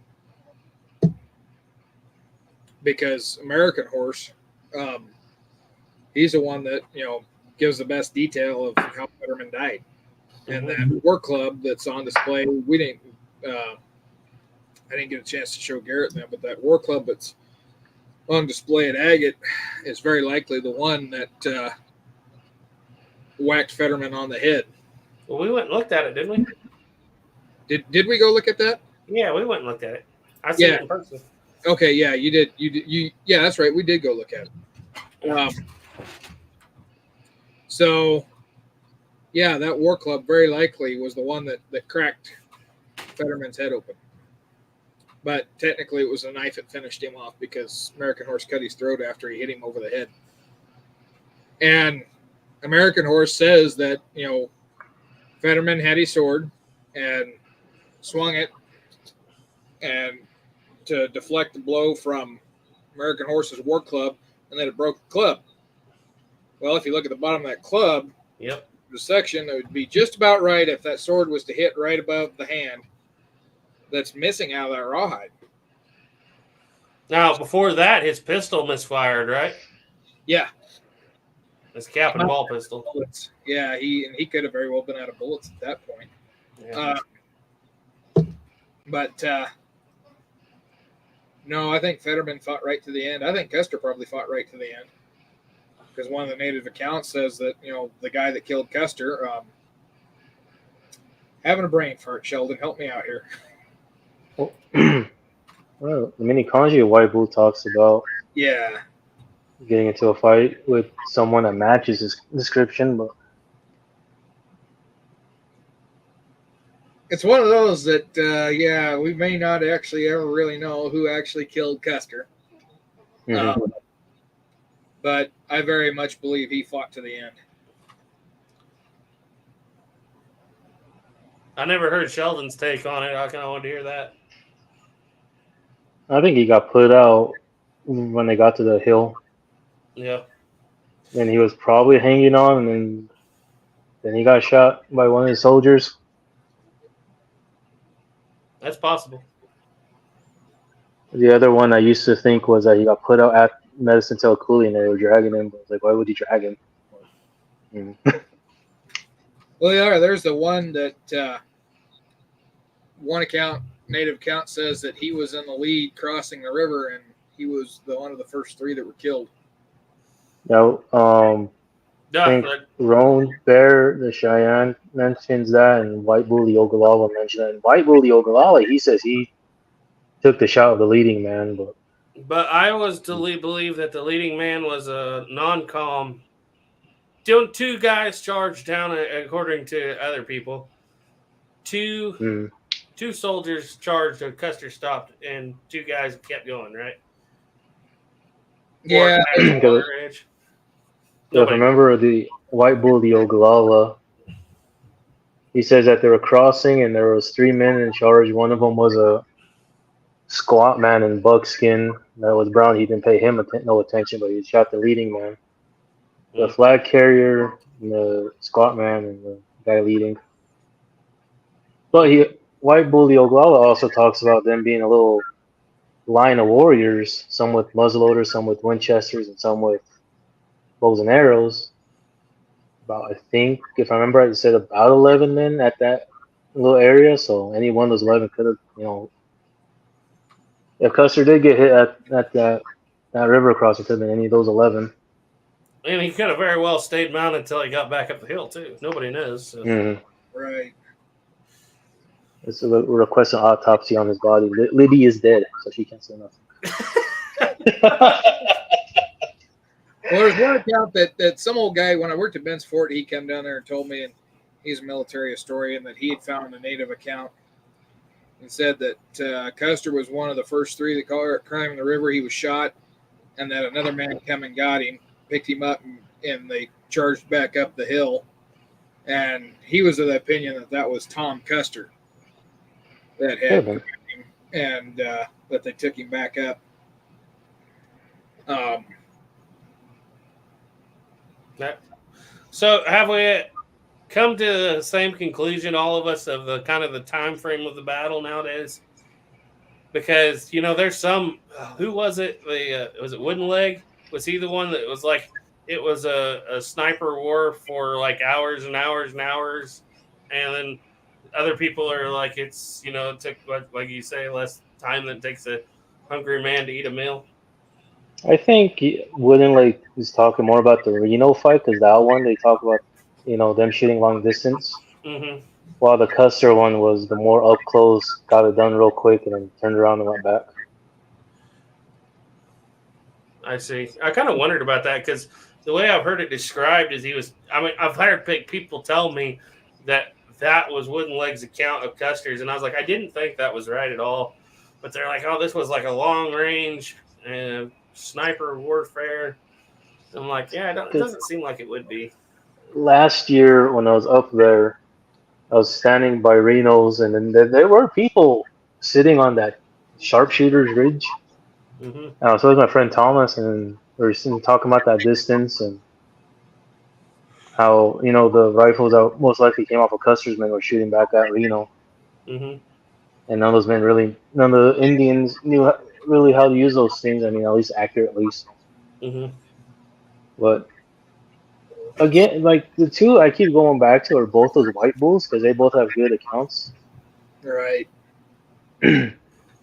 because American Horse, he's the one that gives the best detail of how Fetterman died. And that war club that's on display, we didn't. I didn't get a chance to show Garrett them, but that war club that's on display at Agate is very likely the one that whacked Fetterman on the head. Well, we went and looked at it, didn't we? Did we go look at that? Yeah, we went and looked at it. I seen it in person. Okay, yeah, you did. Yeah, that's right. We did go look at it. So, yeah, that war club very likely was the one that cracked Fetterman's head open. But technically, it was a knife that finished him off because American Horse cut his throat after he hit him over the head. And American Horse says that, Fetterman had his sword and swung it and to deflect the blow from American Horse's war club, and then it broke the club. Well, if you look at the bottom of that club, yep, the section, it would be just about right if that sword was to hit right above the hand that's missing out of that rawhide. Now, before that, his pistol misfired, right? Yeah. His cap and ball pistol. Yeah, he could have very well been out of bullets at that point. Yeah. But no, I think Fetterman fought right to the end. I think Custer probably fought right to the end, because one of the native accounts says that the guy that killed Custer having a brain fart. Sheldon, help me out here. Well, the mini kanji White Bull talks about getting into a fight with someone that matches his description, but it's one of those that we may not actually ever really know who actually killed Custer. But I very much believe he fought to the end. I never heard Sheldon's take on it. I kind of wanted to hear that. I think he got put out when they got to the hill. Yeah. And he was probably hanging on, and then he got shot by one of the soldiers. That's possible. The other one I used to think was that he got put out at Medicine Tail Coulee and they were dragging him. I was like, why would you drag him? Well, yeah, there's the one that one native account says that he was in the lead crossing the river, and he was one of the first three that were killed. No, I think Roan Bear, the Cheyenne, mentions that, and White Bull the Ogallala mentioned that. And White Bull the Ogallala, he says he took the shot of the leading man, but I was to believe that the leading man was a non-com. Two guys charged down, according to other people. Two soldiers charged, and Custer stopped, and two guys kept going, right? Yeah. So remember the White Bull, the Ogallala, he says that they were crossing and there was 3 men in charge. One of them was a squat man in buckskin that was brown. He didn't pay him no attention, but he shot the leading man. The flag carrier, and the squat man, and the guy leading. But White Bull, the Ogallala, also talks about them being a little line of warriors, some with muzzleloaders, some with Winchesters, and some with bows and arrows. About, I think, if I remember right, it said about 11 men at that little area. So any one of those 11 could have, if Custer did get hit at that river crossing, it could have been any of those 11. And he could have very well stayed mounted until he got back up the hill, too. Nobody knows. So. Right. We're requesting an autopsy on his body. Libby is dead, so she can't say nothing. Well, there's one account that some old guy, when I worked at Bent's Fort, he came down there and told me, and he's a military historian, that he had found a native account and said that Custer was one of the first three that climbed the river. He was shot, and that another man came and got him, picked him up, and they charged back up the hill. And he was of the opinion that was Tom Custer. that had him, and that they took him back up. So have we come to the same conclusion, all of us, of the kind of the time frame of the battle nowadays? Because there's some. Who was it? Was it Wooden Leg? Was he the one that was like it was a sniper war for like hours and hours and hours, and then other people are like it took like you say less time than it takes a hungry man to eat a meal. I think Wooden Leg is talking more about the Reno fight because that one they talk about, them shooting long distance. Mm-hmm. While the Custer one was the more up close, got it done real quick, and then turned around and went back. I see. I kind of wondered about that because the way I've heard it described is he was. I mean, I've heard people tell me that was Wooden Leg's account of Custer's, and I was like, I didn't think that was right at all. But they're like, oh, this was like a long range sniper warfare. I'm like, yeah, it doesn't seem like it would be. Last year when I was up there, I was standing by Reno's, and then there were people sitting on that sharpshooter's ridge. Mm-hmm. So was my friend Thomas, and we were talking about that distance and how the rifles that most likely came off of Custer's men were shooting back at Reno. Mm-hmm. And none of the Indians knew really how to use those things. I mean, at least accurately. Mm-hmm. But again, like the two I keep going back to are both those White Bulls because they both have good accounts. Right.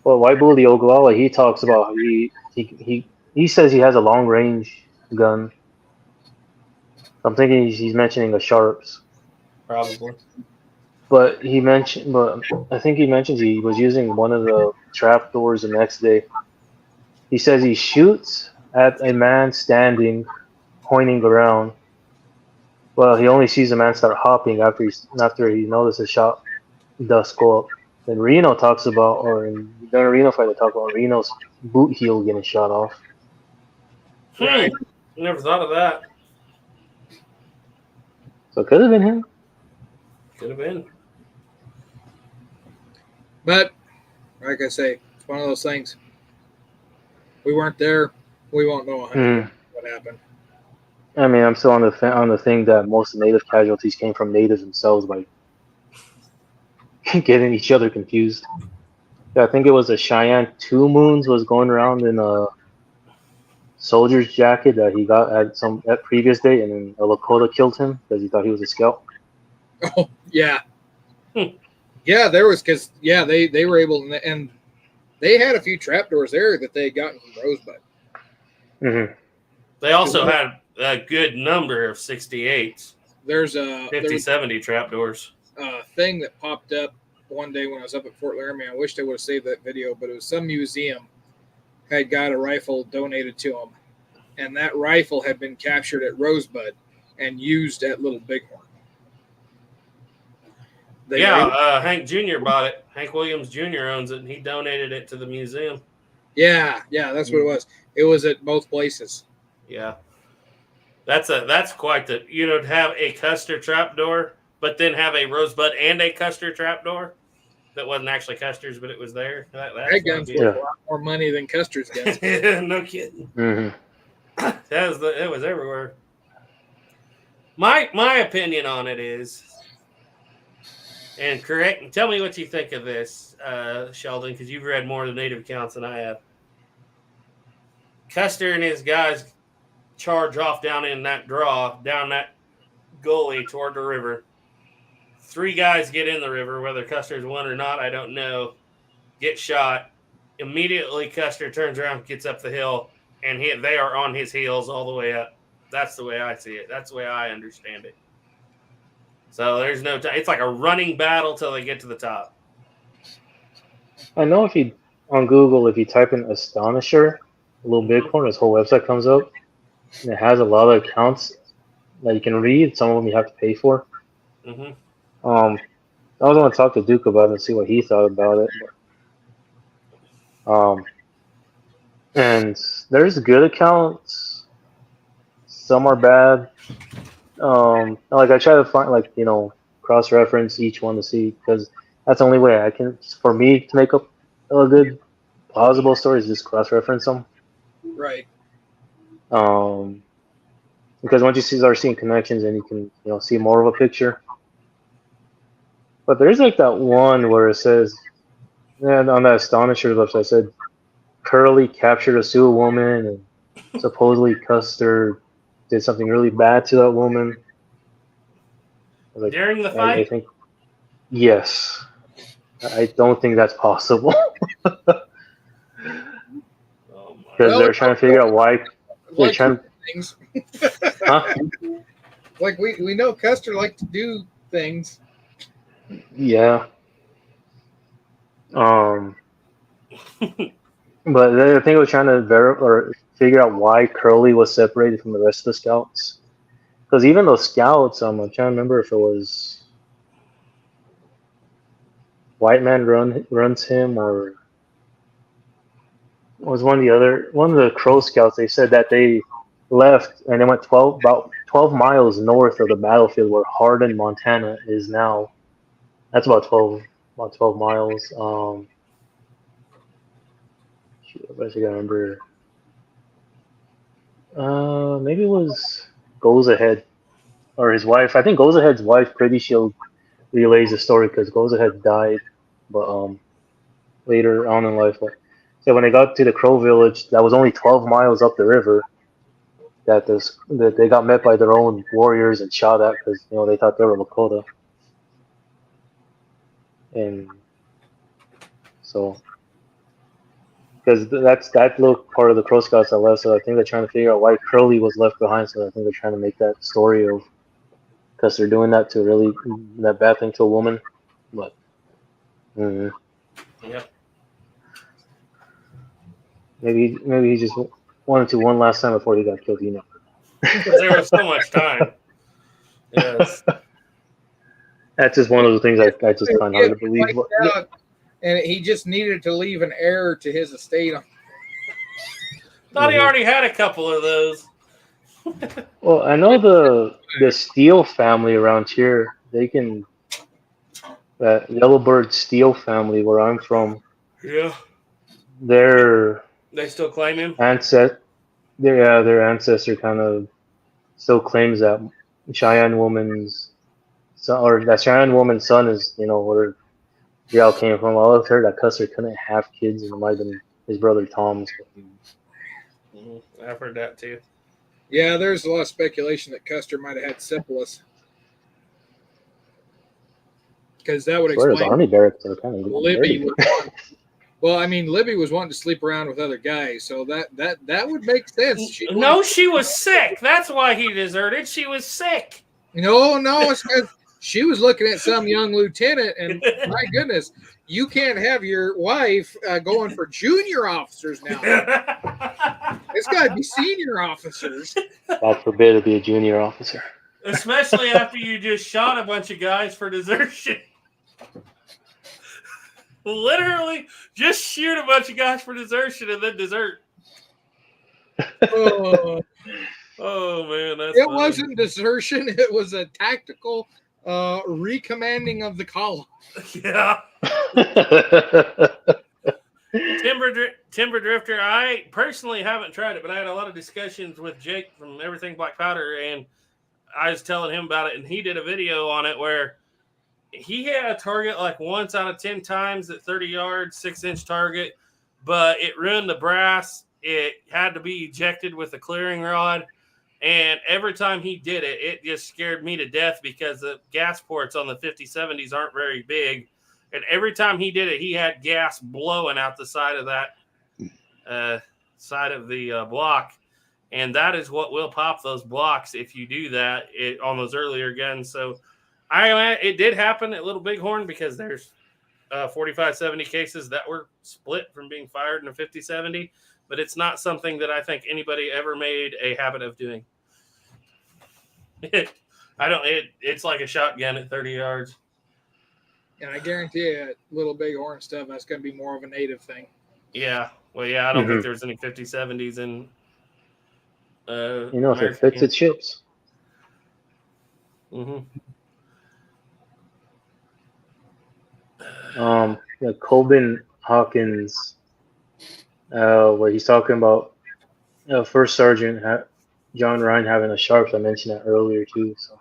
Well, White Bull, the Oglala, he talks about he says he has a long range gun. I'm thinking he's mentioning the Sharps. Probably. But I think he mentions he was using one of the trap doors the next day. He says he shoots at a man standing, pointing around. Well, he only sees a man start hopping after he notices shot dust go up. Then Reno talks about, or in the Reno fight, they talk about Reno's boot heel getting shot off. Right. Never thought of that. So it could have been him. Could have been. But, like I say, it's one of those things. We weren't there. We won't know what happened. I mean, I'm still on the thing that most native casualties came from natives themselves by getting each other confused. Yeah, I think it was a Cheyenne 2 Moons was going around in a soldier's jacket that he got at previous day, and then a Lakota killed him because he thought he was a scout. Oh yeah, yeah. There was they were able to, and they had a few trapdoors there that they had gotten from Rosebud. Mm-hmm. They also had a good number of 68s. There's a 70 trapdoors. Thing that popped up one day when I was up at Fort Laramie. I wished I would have saved that video, but it was some museum had got a rifle donated to them, and that rifle had been captured at Rosebud and used at Little Bighorn. Hank Jr. bought it. Hank Williams Jr. owns it, and he donated it to the museum. Yeah, that's what it was. It was at both places. Yeah, that's quite the to have a Custer trapdoor, but then have a Rosebud and a Custer trapdoor that wasn't actually Custer's, but it was there. That gun's worth a lot more money than Custer's guns. No kidding. Mm-hmm. It was everywhere. My opinion on it is, and correct. Tell me what you think of this, Sheldon, because you've read more of the native accounts than I have. Custer and his guys charge off down that gully toward the river. 3 guys get in the river, whether Custer's won or not, I don't know. Get shot. Immediately, Custer turns around, gets up the hill, and they are on his heels all the way up. That's the way I see it. That's the way I understand it. So there's no time. It's like a running battle till they get to the top. I know on Google, if you type in Astonisher, Little Bighorn, his whole website comes up, and it has a lot of accounts that you can read. Some of them you have to pay for. Mm-hmm. I was going to talk to Duke about it and see what he thought about it. And there's good accounts. Some are bad. Like I try to find cross-reference each one to see, because That's the only way I can, for me to make up a good plausible story is just cross-reference them. Right. Because once you start seeing connections, and you can see more of a picture. But there's like that one where it says, and on that Astonisher website, said Curly captured a Sioux woman and supposedly Custer did something really bad to that woman. Like, During the I fight? think yes. I don't think that's possible Oh my. because Well, they're trying to figure out why they're Like trying. things. Huh? Like we know Custer liked to do things. Yeah. But I think we're trying to or figure out why Curly was separated from the rest of the scouts. Because even those scouts, I'm trying to remember if it was White Man runs him, or was one of the Crow scouts. They said that they left and they went about 12 miles north of the battlefield where Hardin, Montana is now. That's about 12 miles. Shoot, I guess I gotta remember. Maybe it was Goes Ahead or his wife. I think Goes Ahead's wife, Pretty Shield, relays the story because Goes Ahead died, but later on in life. But, so when they got to the Crow village, that was only 12 miles up the river. That they got met by their own warriors and shot at because they thought they were Lakota, and so because that little part of the Crow Scouts that left. So I think they're trying to figure out why Curly was left behind. So I think they're trying to make that story of because they're doing that to really that bad thing to a woman, but. Yep. Maybe he just wanted to one last time before he got killed. Because there was so much time. Yes. That's just one of the things I just find hard to believe. And he just needed to leave an heir to his estate. Thought he already had a couple of those. Well, I know the Steele family around here. They can that Yellowbird Steele family where I'm from. Yeah. They still claim him? Their ancestor kind of still claims that Cheyenne woman's son, or that Cheyenne woman's son is, where they all came from. I always heard that Custer couldn't have kids, and it might have been his brother Tom's. I've heard that too. Yeah, there's a lot of speculation that Custer might have had syphilis. Because that would explain. The army barracks are kind of Libby. Well, I mean, Libby was wanting to sleep around with other guys, so that would make sense. She was sick. That's why he deserted. She was sick. No, it's because she was looking at some young lieutenant, and my goodness, you can't have your wife going for junior officers now. It's got to be senior officers. God forbid it be a junior officer. Especially after you just shot a bunch of guys for desertion. Literally, just shoot a bunch of guys for desertion and then desert. Oh man, that's it funny. Wasn't desertion; it was a tactical recommanding of the column. Yeah. Timber Drifter. I personally haven't tried it, but I had a lot of discussions with Jake from Everything Black Powder, and I was telling him about it, and he did a video on it where he had a target like once out of 10 times at 30 yards, 6-inch target, but it ruined the brass. It had to be ejected with a clearing rod. And every time he did it, it just scared me to death because the gas ports on the 50-70s aren't very big. And every time he did it, he had gas blowing out the side of that side of the block. And that is what will pop those blocks if you do that on those earlier guns. So it did happen at Little Bighorn because there's 45-70 cases that were split from being fired in a 50-70, but it's not something that I think anybody ever made a habit of doing. It's like a shotgun at 30 yards. And I guarantee you, Little Bighorn stuff, that's going to be more of a native thing. Yeah. Well, yeah, I don't think there's any 50-70s in if it fits, it ships. Mm-hmm. Colbin Hawkins, where he's talking about First Sergeant John Ryan having a sharps. I mentioned that earlier too. So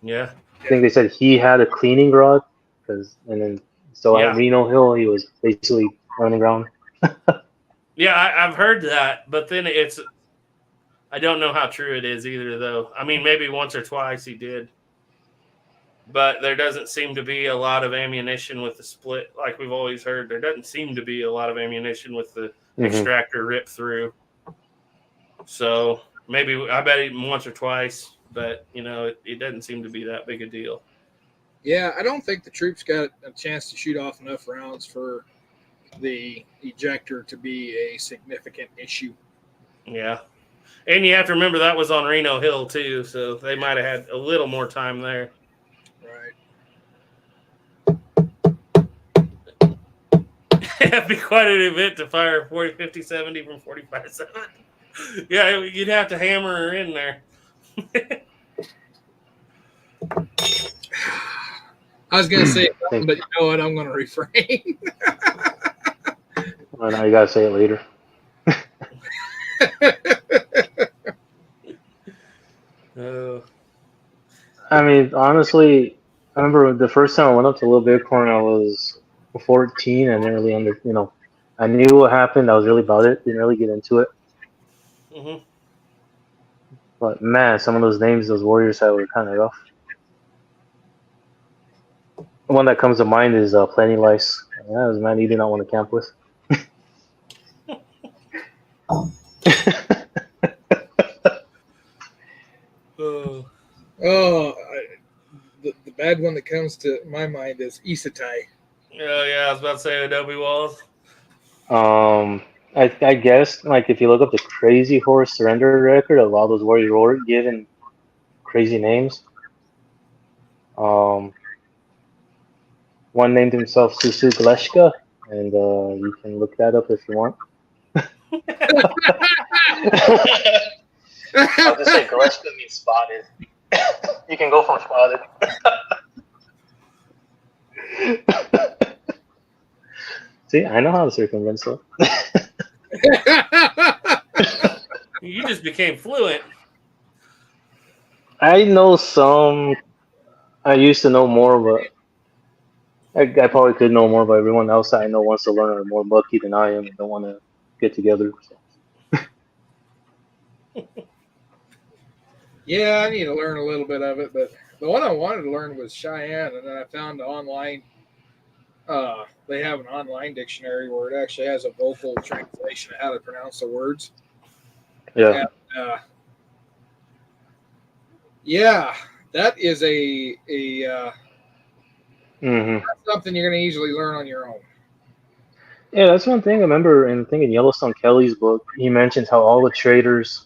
Yeah. I think they said he had a cleaning rod, and then at Reno Hill he was basically running around. Yeah, I've heard that, but then I don't know how true it is either, though. I mean, maybe once or twice he did. But there doesn't seem to be a lot of ammunition with the split, like we've always heard. There doesn't seem to be a lot of ammunition with the extractor rip through. So maybe, I bet even once or twice, but, it doesn't seem to be that big a deal. Yeah, I don't think the troops got a chance to shoot off enough rounds for the ejector to be a significant issue. Yeah. And you have to remember that was on Reno Hill, too, so they might have had a little more time there. Right. It'd be quite an event to fire 40, 50, 70 from 45-7. Yeah, you'd have to hammer her in there. I was going to say something, but you know what? I'm going to refrain. Well, now you got to say it later. I mean, honestly, I remember the first time I went up to Little Bighorn, I was 14 and didn't really I knew what happened. I was really about it. Didn't really get into it. Mm-hmm. But man, some of those names those warriors had were kind of rough. The one that comes to mind is Plenty Lice. Yeah, it was a man you did not want to camp with. The bad one that comes to my mind is Isatai. Oh yeah, I was about to say Adobe Walls. I guess like if you look up the Crazy Horse surrender record, a lot of those warriors were given crazy names. One named himself Susu Gleshka, and you can look that up if you want. I'll just say Gleshka means spotted. You can go from spotted. See, I know how to circumvent stuff. You just became fluent. I know some. I used to know more, but I probably could know more. But everyone else that I know wants to learn are more lucky than I am and don't want to get together. So. Yeah, I need to learn a little bit of it, but the one I wanted to learn was Cheyenne, and then I found online. They have an online dictionary where it actually has a vocal translation of how to pronounce the words. Yeah. And, yeah, that is something you're going to easily learn on your own. Yeah, that's one thing I remember in Yellowstone Kelly's book. He mentions how all the traders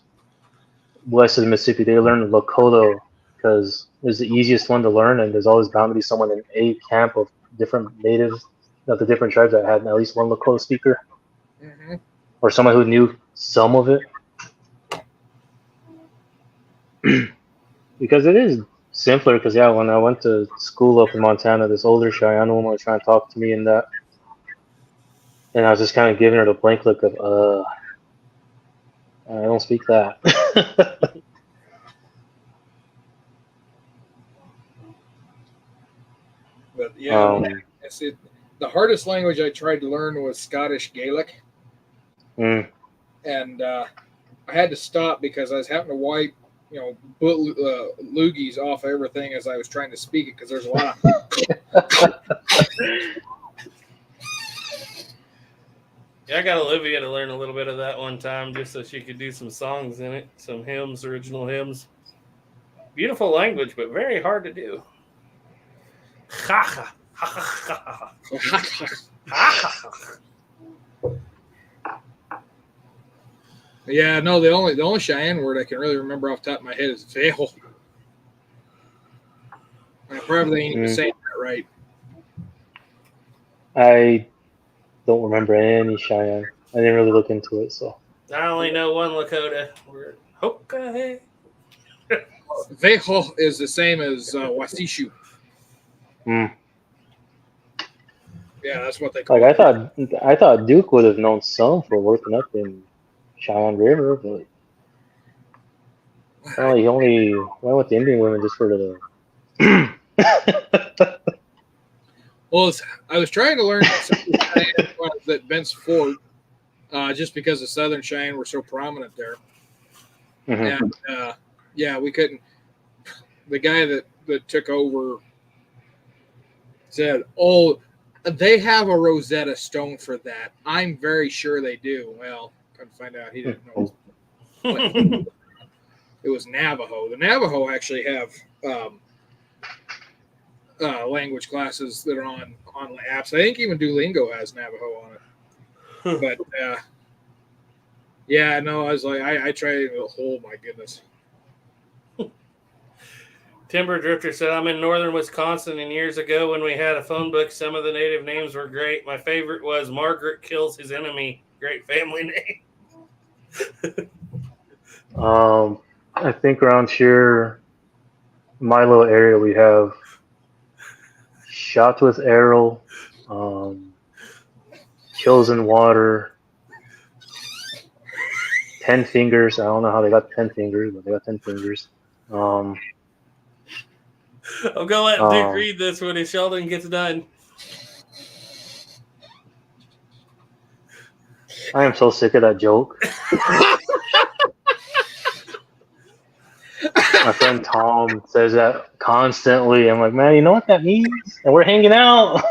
west of the Mississippi, they learn Lakota because it's the easiest one to learn, and there's always bound to be someone in a camp of different natives of the different tribes that had at least one Lakota speaker, or someone who knew some of it. Because it is simpler. Because when I went to school up in Montana, this older Cheyenne woman was trying to talk to me in that, and I was just kind of giving her the blank look of, I don't speak that. But yeah, the hardest language I tried to learn was Scottish Gaelic. And I had to stop because I was having to wipe, loogies off everything as I was trying to speak it because there's a lot of. Yeah, I got Olivia to learn a little bit of that one time just so she could do some songs in it, some hymns, original hymns. Beautiful language, but very hard to do. Yeah, no, the only Cheyenne word I can really remember off the top of my head is vejo. I probably ain't even saying that right. I don't remember any Cheyenne. I didn't really look into it, so. I only know one Lakota word. Hoka. Vejo is the same as Wasishu. Yeah, that's what they call Like it. I thought Duke would have known some for working up in Cheyenne River, but apparently he only went with the Indian women just for the. Well, I was trying to learn Southern Cheyenne when I was at Bent's Fort, just because the Southern Cheyenne were so prominent there. Mhm. And yeah, we couldn't. The guy that took over said, "Oh, they have a Rosetta Stone for that. I'm very sure they do." Well, come to find out, he didn't know. It was Navajo. The Navajo actually have language classes that are on apps. I think even Duolingo has Navajo on it. But yeah, no, I was like, I tried. Oh my goodness. Timber Drifter said, I'm in northern Wisconsin, and years ago when we had a phone book, some of the native names were great. My favorite was Margaret Kills His Enemy. Great family name. I think around here, my little area, we have Shot with Arrow, Kills in Water, 10 Fingers. I don't know how they got 10 fingers, but they got 10 fingers. I'm going to let Duke read this when his Sheldon gets done. I am so sick of that joke. My friend Tom says that constantly. I'm like, man, you know what that means? And we're hanging out.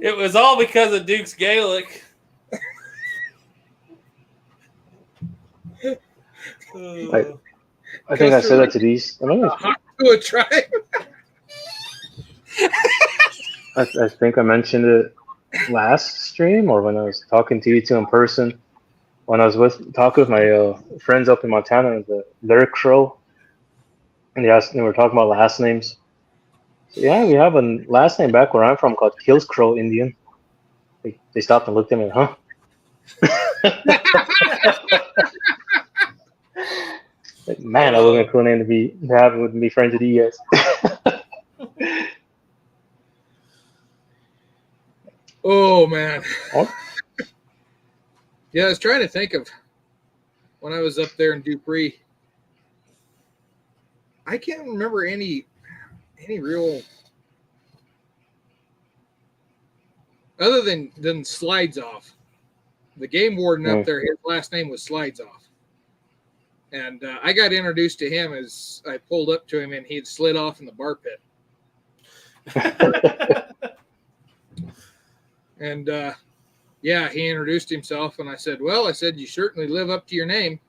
It was all because of Duke's Gaelic. I think I said that to these. To a tribe. I think I mentioned it last stream or when I was talking to you two in person. When I was talking with my friends up in Montana, their Crow, and they were talking about last names. So yeah, we have a last name back where I'm from called Kills Crow Indian. They stopped and looked at me, huh? Like, man, that would be a cool name to have with me friends with you guys. Oh man. Yeah, I was trying to think of when I was up there in Dupree. I can't remember any real other than Slides Off. The game warden up there, his last name was Slides Off. And I got introduced to him as I pulled up to him and he'd slid off in the bar pit. And yeah, he introduced himself and I said, well, you certainly live up to your name.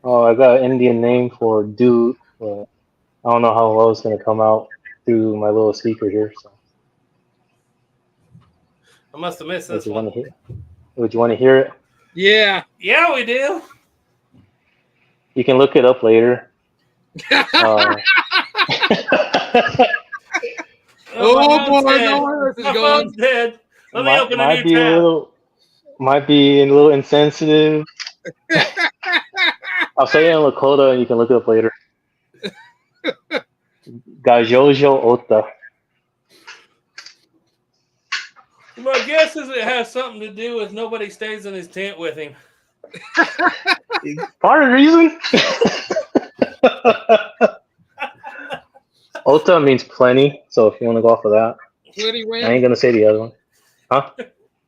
Oh, I got an Indian name for Duke, but I don't know how well it's going to come out through my little speaker here. So. I must have missed this one. Would you want to hear it? Yeah. Yeah, we do. You can look it up later. Oh boy, no, this is going. Dead. Let me open a new tab. Might be a little insensitive. I'll say it in Lakota and you can look it up later. Gajojo Ota. My guess is it has something to do with nobody stays in his tent with him. Part of the reason. Ota means plenty, so if you want to go off of that. Plenty wind? I ain't gonna say the other one. Huh?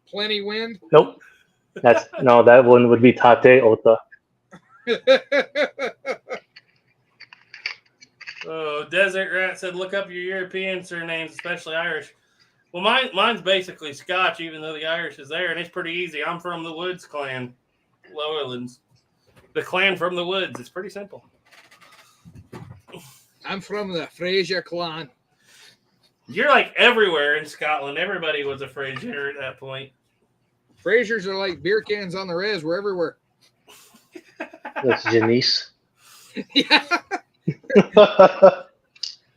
Plenty wind? Nope. That one would be Tate Ota. Oh, Desert Rat said, look up your European surnames, especially Irish. Well, mine's basically Scotch, even though the Irish is there, and it's pretty easy. I'm from the Woods clan, Lowlands. The clan from the Woods. It's pretty simple. I'm from the Fraser clan. You're like everywhere in Scotland. Everybody was a Fraser at that point. Frasers are like beer cans on the res. We're everywhere. That's Janice. Yeah.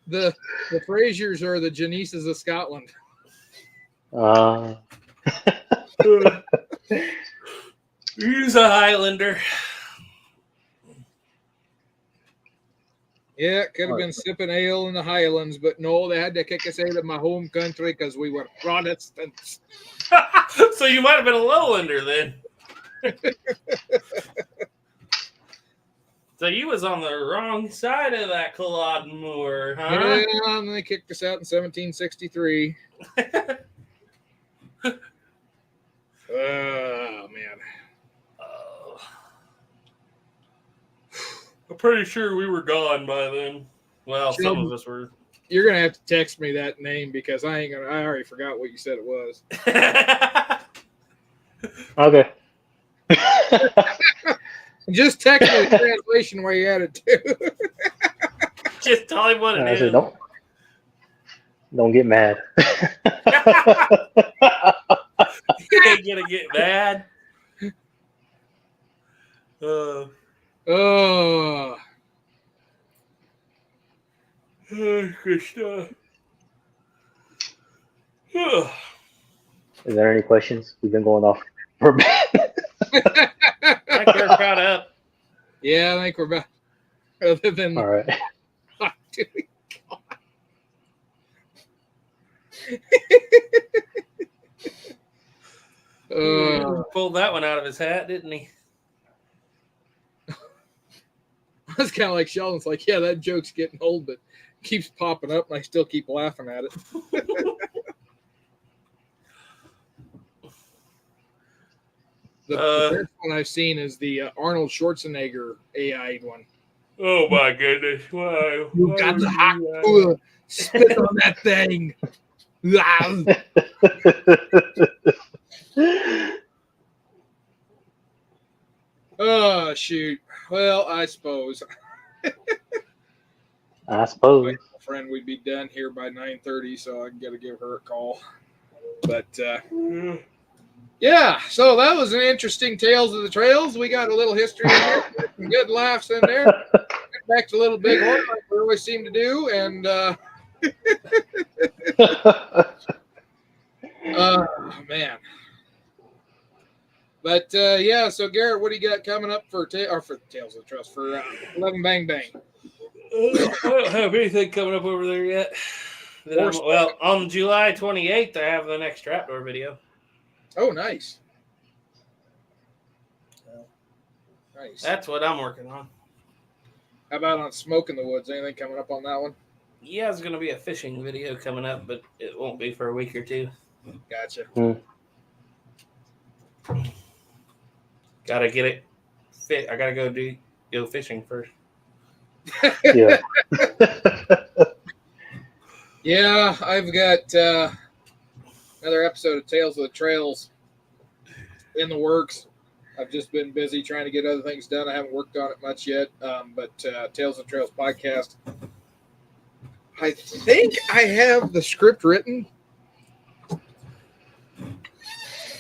The Frasers are the Janices of Scotland. He's a Highlander. Yeah, could have been sipping ale in the Highlands, but no, they had to kick us out of my home country because we were Protestants. So you might have been a Lowlander then. So you was on the wrong side of that Culloden Moor, huh? Yeah, and they kicked us out in 1763. Oh, man. I'm pretty sure we were gone by then. Well, some of us were. You're going to have to text me that name because I already forgot what you said it was. Okay. Just text me the translation where you had it to. Just tell him what it I is. said, don't get mad. You ain't gonna get mad. Oh. Good stuff. Is there any questions? We've been going off for a bit. I think we're caught up. Yeah, I think we're about. Other than. All right. Pulled that one out of his hat, didn't he? It's kind of like Sheldon's like, yeah, that joke's getting old, but keeps popping up, and I still keep laughing at it. The best one I've seen is the Arnold Schwarzenegger AI one. Oh my goodness! Why? You got the hot spit on that thing. Oh shoot! Well, I suppose. I suppose. My friend, we'd be done here by 9:30, so I got to give her a call. But yeah, so that was an interesting Tales of the Trails. We got a little history in there, some good laughs in there. Back to Little Big Horn, like we always seem to do, and man. But yeah, so Garrett, what do you got coming up for Tales of the Trails for 11 Bang Bang? I don't have anything coming up over there yet. Well, on July 28th, I have the next Trapdoor video. Oh, nice. Nice. That's what I'm working on. How about on Smoke in the Woods? Anything coming up on that one? Yeah, there's going to be a fishing video coming up, but it won't be for a week or two. Gotcha. Gotta get it fit. I gotta go fishing first. Yeah. Yeah, I've got another episode of Tales of the Trails in the works. I've just been busy trying to get other things done. I haven't worked on it much yet, but Tales of the Trails podcast. I think I have the script written.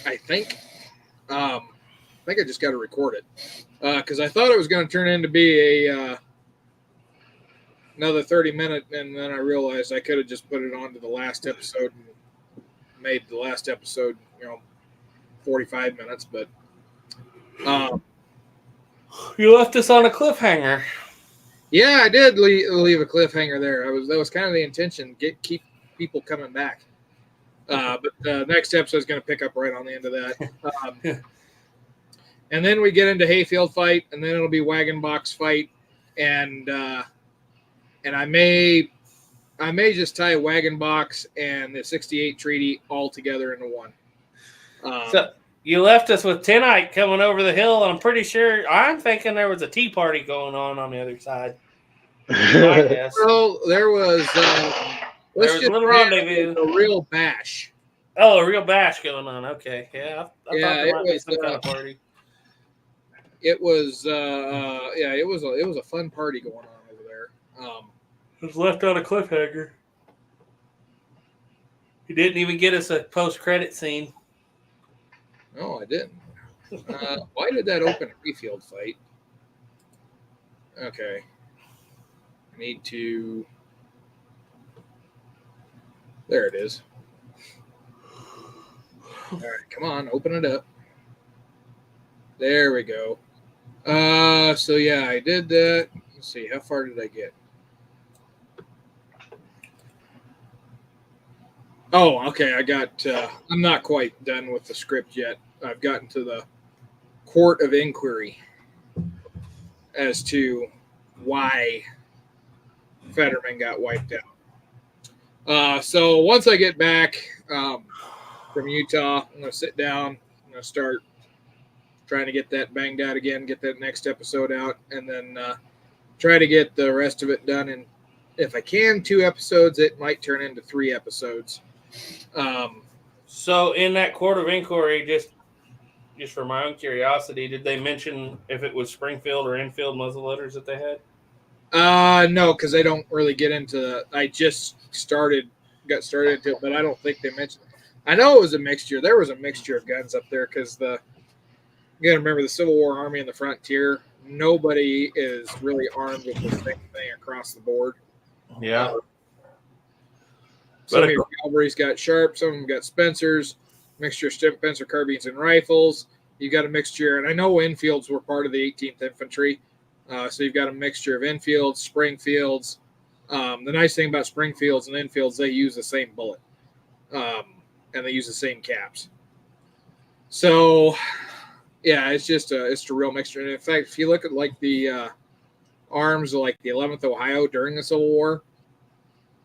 I think I just got to record it because I thought it was going to turn into be another 30-minute, and then I realized I could have just put it on to the last episode and made the last episode, 45 minutes. But you left us on a cliffhanger. Yeah, I did leave a cliffhanger there. That was kind of the intention. Keep people coming back. But the next episode is going to pick up right on the end of that. And then we get into Hayfield fight, and then it'll be Wagon Box fight, and I may just tie Wagon Box and the '68 treaty all together into one. So you left us with Tenite coming over the hill, and I'm thinking there was a tea party going on the other side. I guess. Well, there was. Let's just a little rendezvous. A real bash. Oh, a real bash going on. Okay, yeah. I thought there might be some kind of party. It was, it was a fun party going on over there. It was left on a cliffhanger. He didn't even get us a post-credit scene. No, I didn't. Why did that open a Hayfield fight? Okay. I need to. There it is. All right, come on, open it up. There we go. So yeah, I did that. Let's see, how far did I get? Oh, okay. I got. I'm not quite done with the script yet. I've gotten to the court of inquiry as to why Fetterman got wiped out. So once I get back from Utah, I'm going to sit down. I'm going to start trying to get that banged out again, get that next episode out, and then try to get the rest of it done. And if I can, 2 episodes, it might turn into 3 episodes. So in that court of inquiry, just for my own curiosity, did they mention if it was Springfield or Enfield muzzleloaders that they had? No, because they don't really get into. I just got started into it, but I don't think they mentioned. I know it was a mixture. There was a mixture of guns up there because you got to remember the Civil War Army and the Frontier. Nobody is really armed with the same thing across the board. Yeah. Some of your cavalry's got Sharp, some of them got Spencers, mixture of Spencer carbines and rifles. You got a mixture, and I know Enfields were part of the 18th Infantry, so you've got a mixture of Enfields, Springfields. The nice thing about Springfields and Enfields, they use the same bullet, and they use the same caps. So, yeah, it's a real mixture. And in fact, if you look at like the arms of like the 11th Ohio during the Civil War,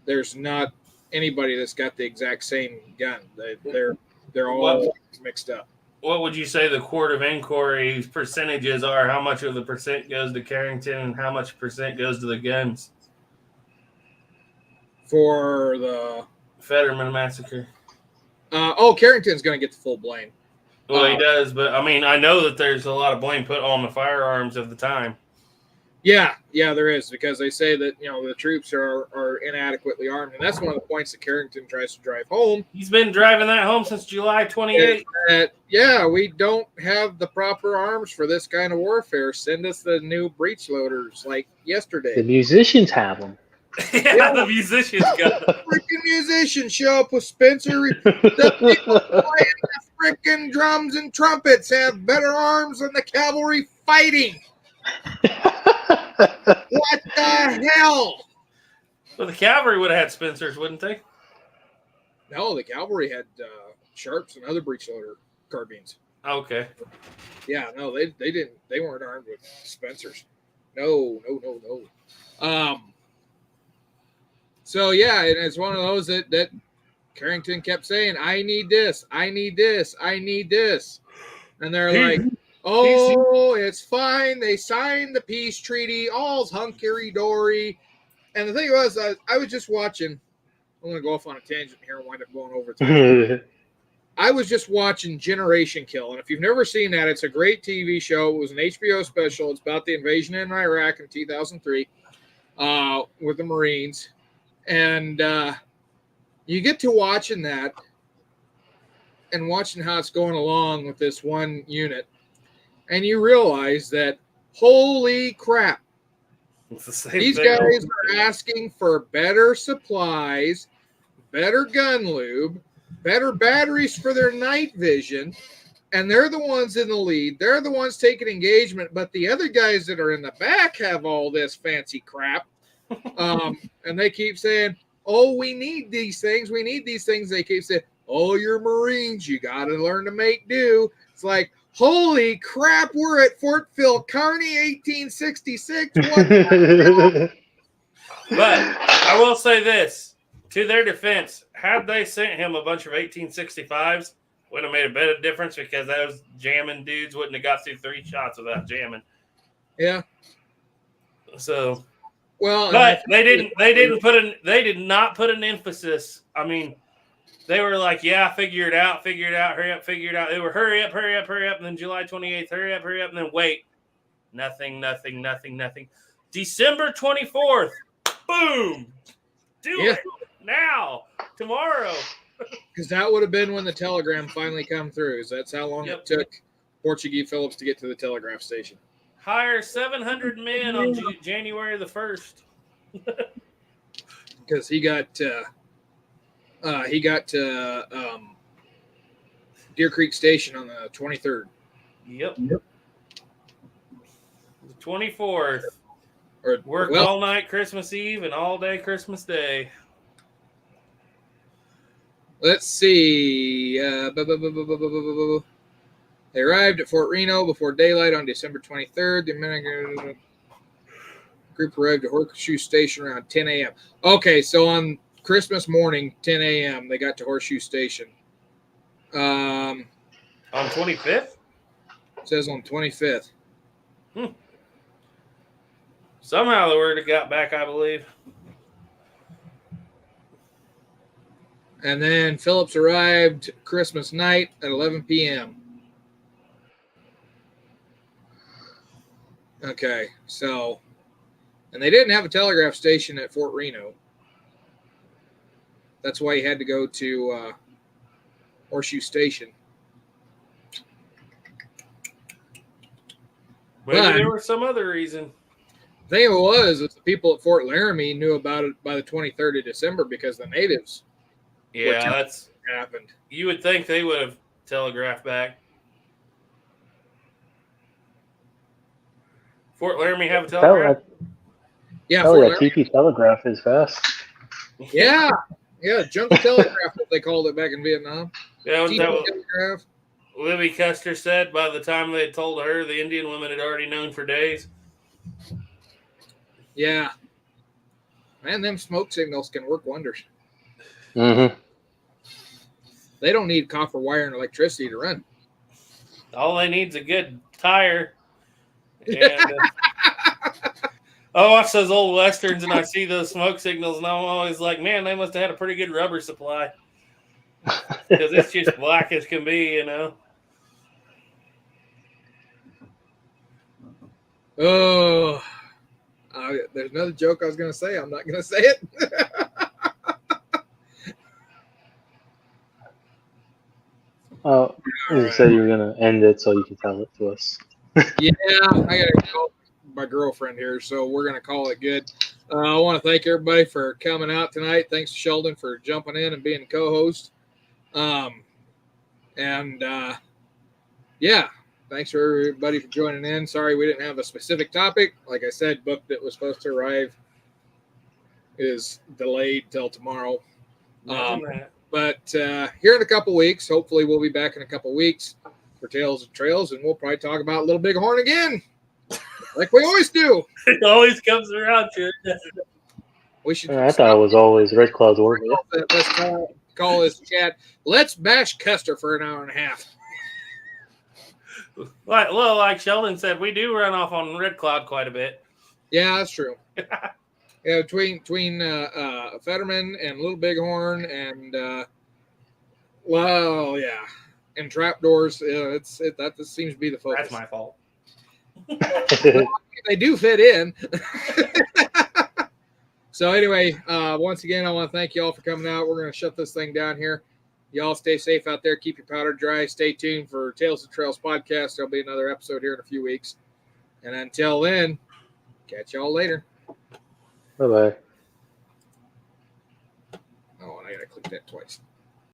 there's not anybody that's got the exact same gun. They're all mixed up. What would you say the court of inquiry percentages are? How much of the percent goes to Carrington and how much percent goes to the guns? For the Fetterman massacre. Carrington's going to get the full blame. Well, he does, but I mean, I know that there's a lot of blame put on the firearms of the time. Yeah, there is, because they say that the troops are inadequately armed, and that's one of the points that Carrington tries to drive home. He's been driving that home since July 28th. We don't have the proper arms for this kind of warfare. Send us the new breech loaders like yesterday. The musicians have them. Yeah, the musicians got them. Freaking musicians show up with Spencer. The people playing the freaking drums and trumpets have better arms than the cavalry fighting. What the hell? Well, the cavalry would have had Spencers, wouldn't they? No, the cavalry had Sharps and other breech loader carbines. Okay. Yeah, no, they didn't. They weren't armed with Spencers. No. So yeah, and it's one of those that Carrington kept saying, "I need this, I need this, I need this," and they're like, "Oh, it's fine. They signed the peace treaty. All's hunky-dory." And the thing was, I was just watching. I'm going to go off on a tangent here and wind up going over to I was just watching Generation Kill. And if you've never seen that, it's a great TV show. It was an HBO special. It's about the invasion in Iraq in 2003 with the Marines. And you get to watching that and watching how it's going along with this one unit. And you realize that, holy crap, these guys are asking for better supplies, better gun lube, better batteries for their night vision, and they're the ones in the lead. They're the ones taking engagement, but the other guys that are in the back have all this fancy crap, and they keep saying, "Oh, we need these things. We need these things." They keep saying, "Oh, you're Marines. You got to learn to make do." It's like, holy crap, we're at Fort Phil Kearny, 1866. What the But I will say this, to their defense, had they sent him a bunch of 1865s, would have made a bit of difference, because those jamming dudes wouldn't have got through 3 shots without jamming. Yeah. So, well, but they did not put an emphasis. I mean, they were like, yeah, figure it out, hurry up, figure it out. They were hurry up. And then July 28th, hurry up. And then wait. Nothing. December 24th, boom. Do it now, tomorrow. Because that would have been when the telegram finally come through. So that's how long it took Portuguese Phillips to get to the telegraph station. Hire 700 men on January the 1st. Because he got to Deer Creek Station on the 23rd. Yep. 24th. Or Work well, all night Christmas Eve and all day Christmas Day. let's see. They arrived at Fort Reno before daylight on December 23rd. The American group arrived at Horseshoe Station around 10 a.m. Okay, so on Christmas morning, 10 a.m., they got to Horseshoe Station. On 25th? It says on 25th. Somehow the word got back, I believe. And then Phillips arrived Christmas night at 11 p.m. Okay, so, and they didn't have a telegraph station at Fort Reno. That's why he had to go to Horseshoe Station. Maybe But- there was some other reason. The thing was the people at Fort Laramie knew about it by the 23rd of December because the natives Yeah, that's. happened. You would think they would have telegraphed back. Fort Laramie have a telegraph? Yeah, Oh Fort yeah, TP Telegraph is fast. Yeah, junk telegraph, what they called it back in Vietnam. Yeah, was TP that what telegraph. Libby Custer said? By the time they had told her, the Indian women had already known for days. Yeah. Man, them smoke signals can work wonders. Mm-hmm. They don't need copper wire and electricity to run. All they need's a good tire. And, I watch those old westerns and I see those smoke signals, and I'm always like, man, they must have had a pretty good rubber supply because it's just black as can be, you know. Oh, there's another joke I was going to say. I'm not going to say it. Oh, you said you were gonna end it so you can tell it to us. Yeah, I got to call my girlfriend here, so we're going to call it good. I want to thank everybody for coming out tonight. Thanks to Sheldon for jumping in and being co-host. Yeah, thanks for everybody for joining in. Sorry we didn't have a specific topic. Like I said, book that was supposed to arrive is delayed till tomorrow. But here in a couple weeks, hopefully we'll be back in a couple weeks for Tales of Trails, and we'll probably talk about Little Bighorn again, like we always do. It always comes around to it. We should. I thought it was always Red Cloud's Warfare. Let's call this chat. Let's bash Custer for an hour and a half. Like Sheldon said, we do run off on Red Cloud quite a bit. Yeah, that's true. Yeah, between Fetterman and Little Bighorn and and trapdoors, that just seems to be the focus. That's my fault. They do fit in. So anyway, once again, I want to thank you all for coming out. We're going to shut this thing down here. Y'all stay safe out there. Keep your powder dry. Stay tuned for Tales of Trails podcast. There'll be another episode here in a few weeks. And until then, catch y'all later. Bye-bye. Oh, and I got to click that twice.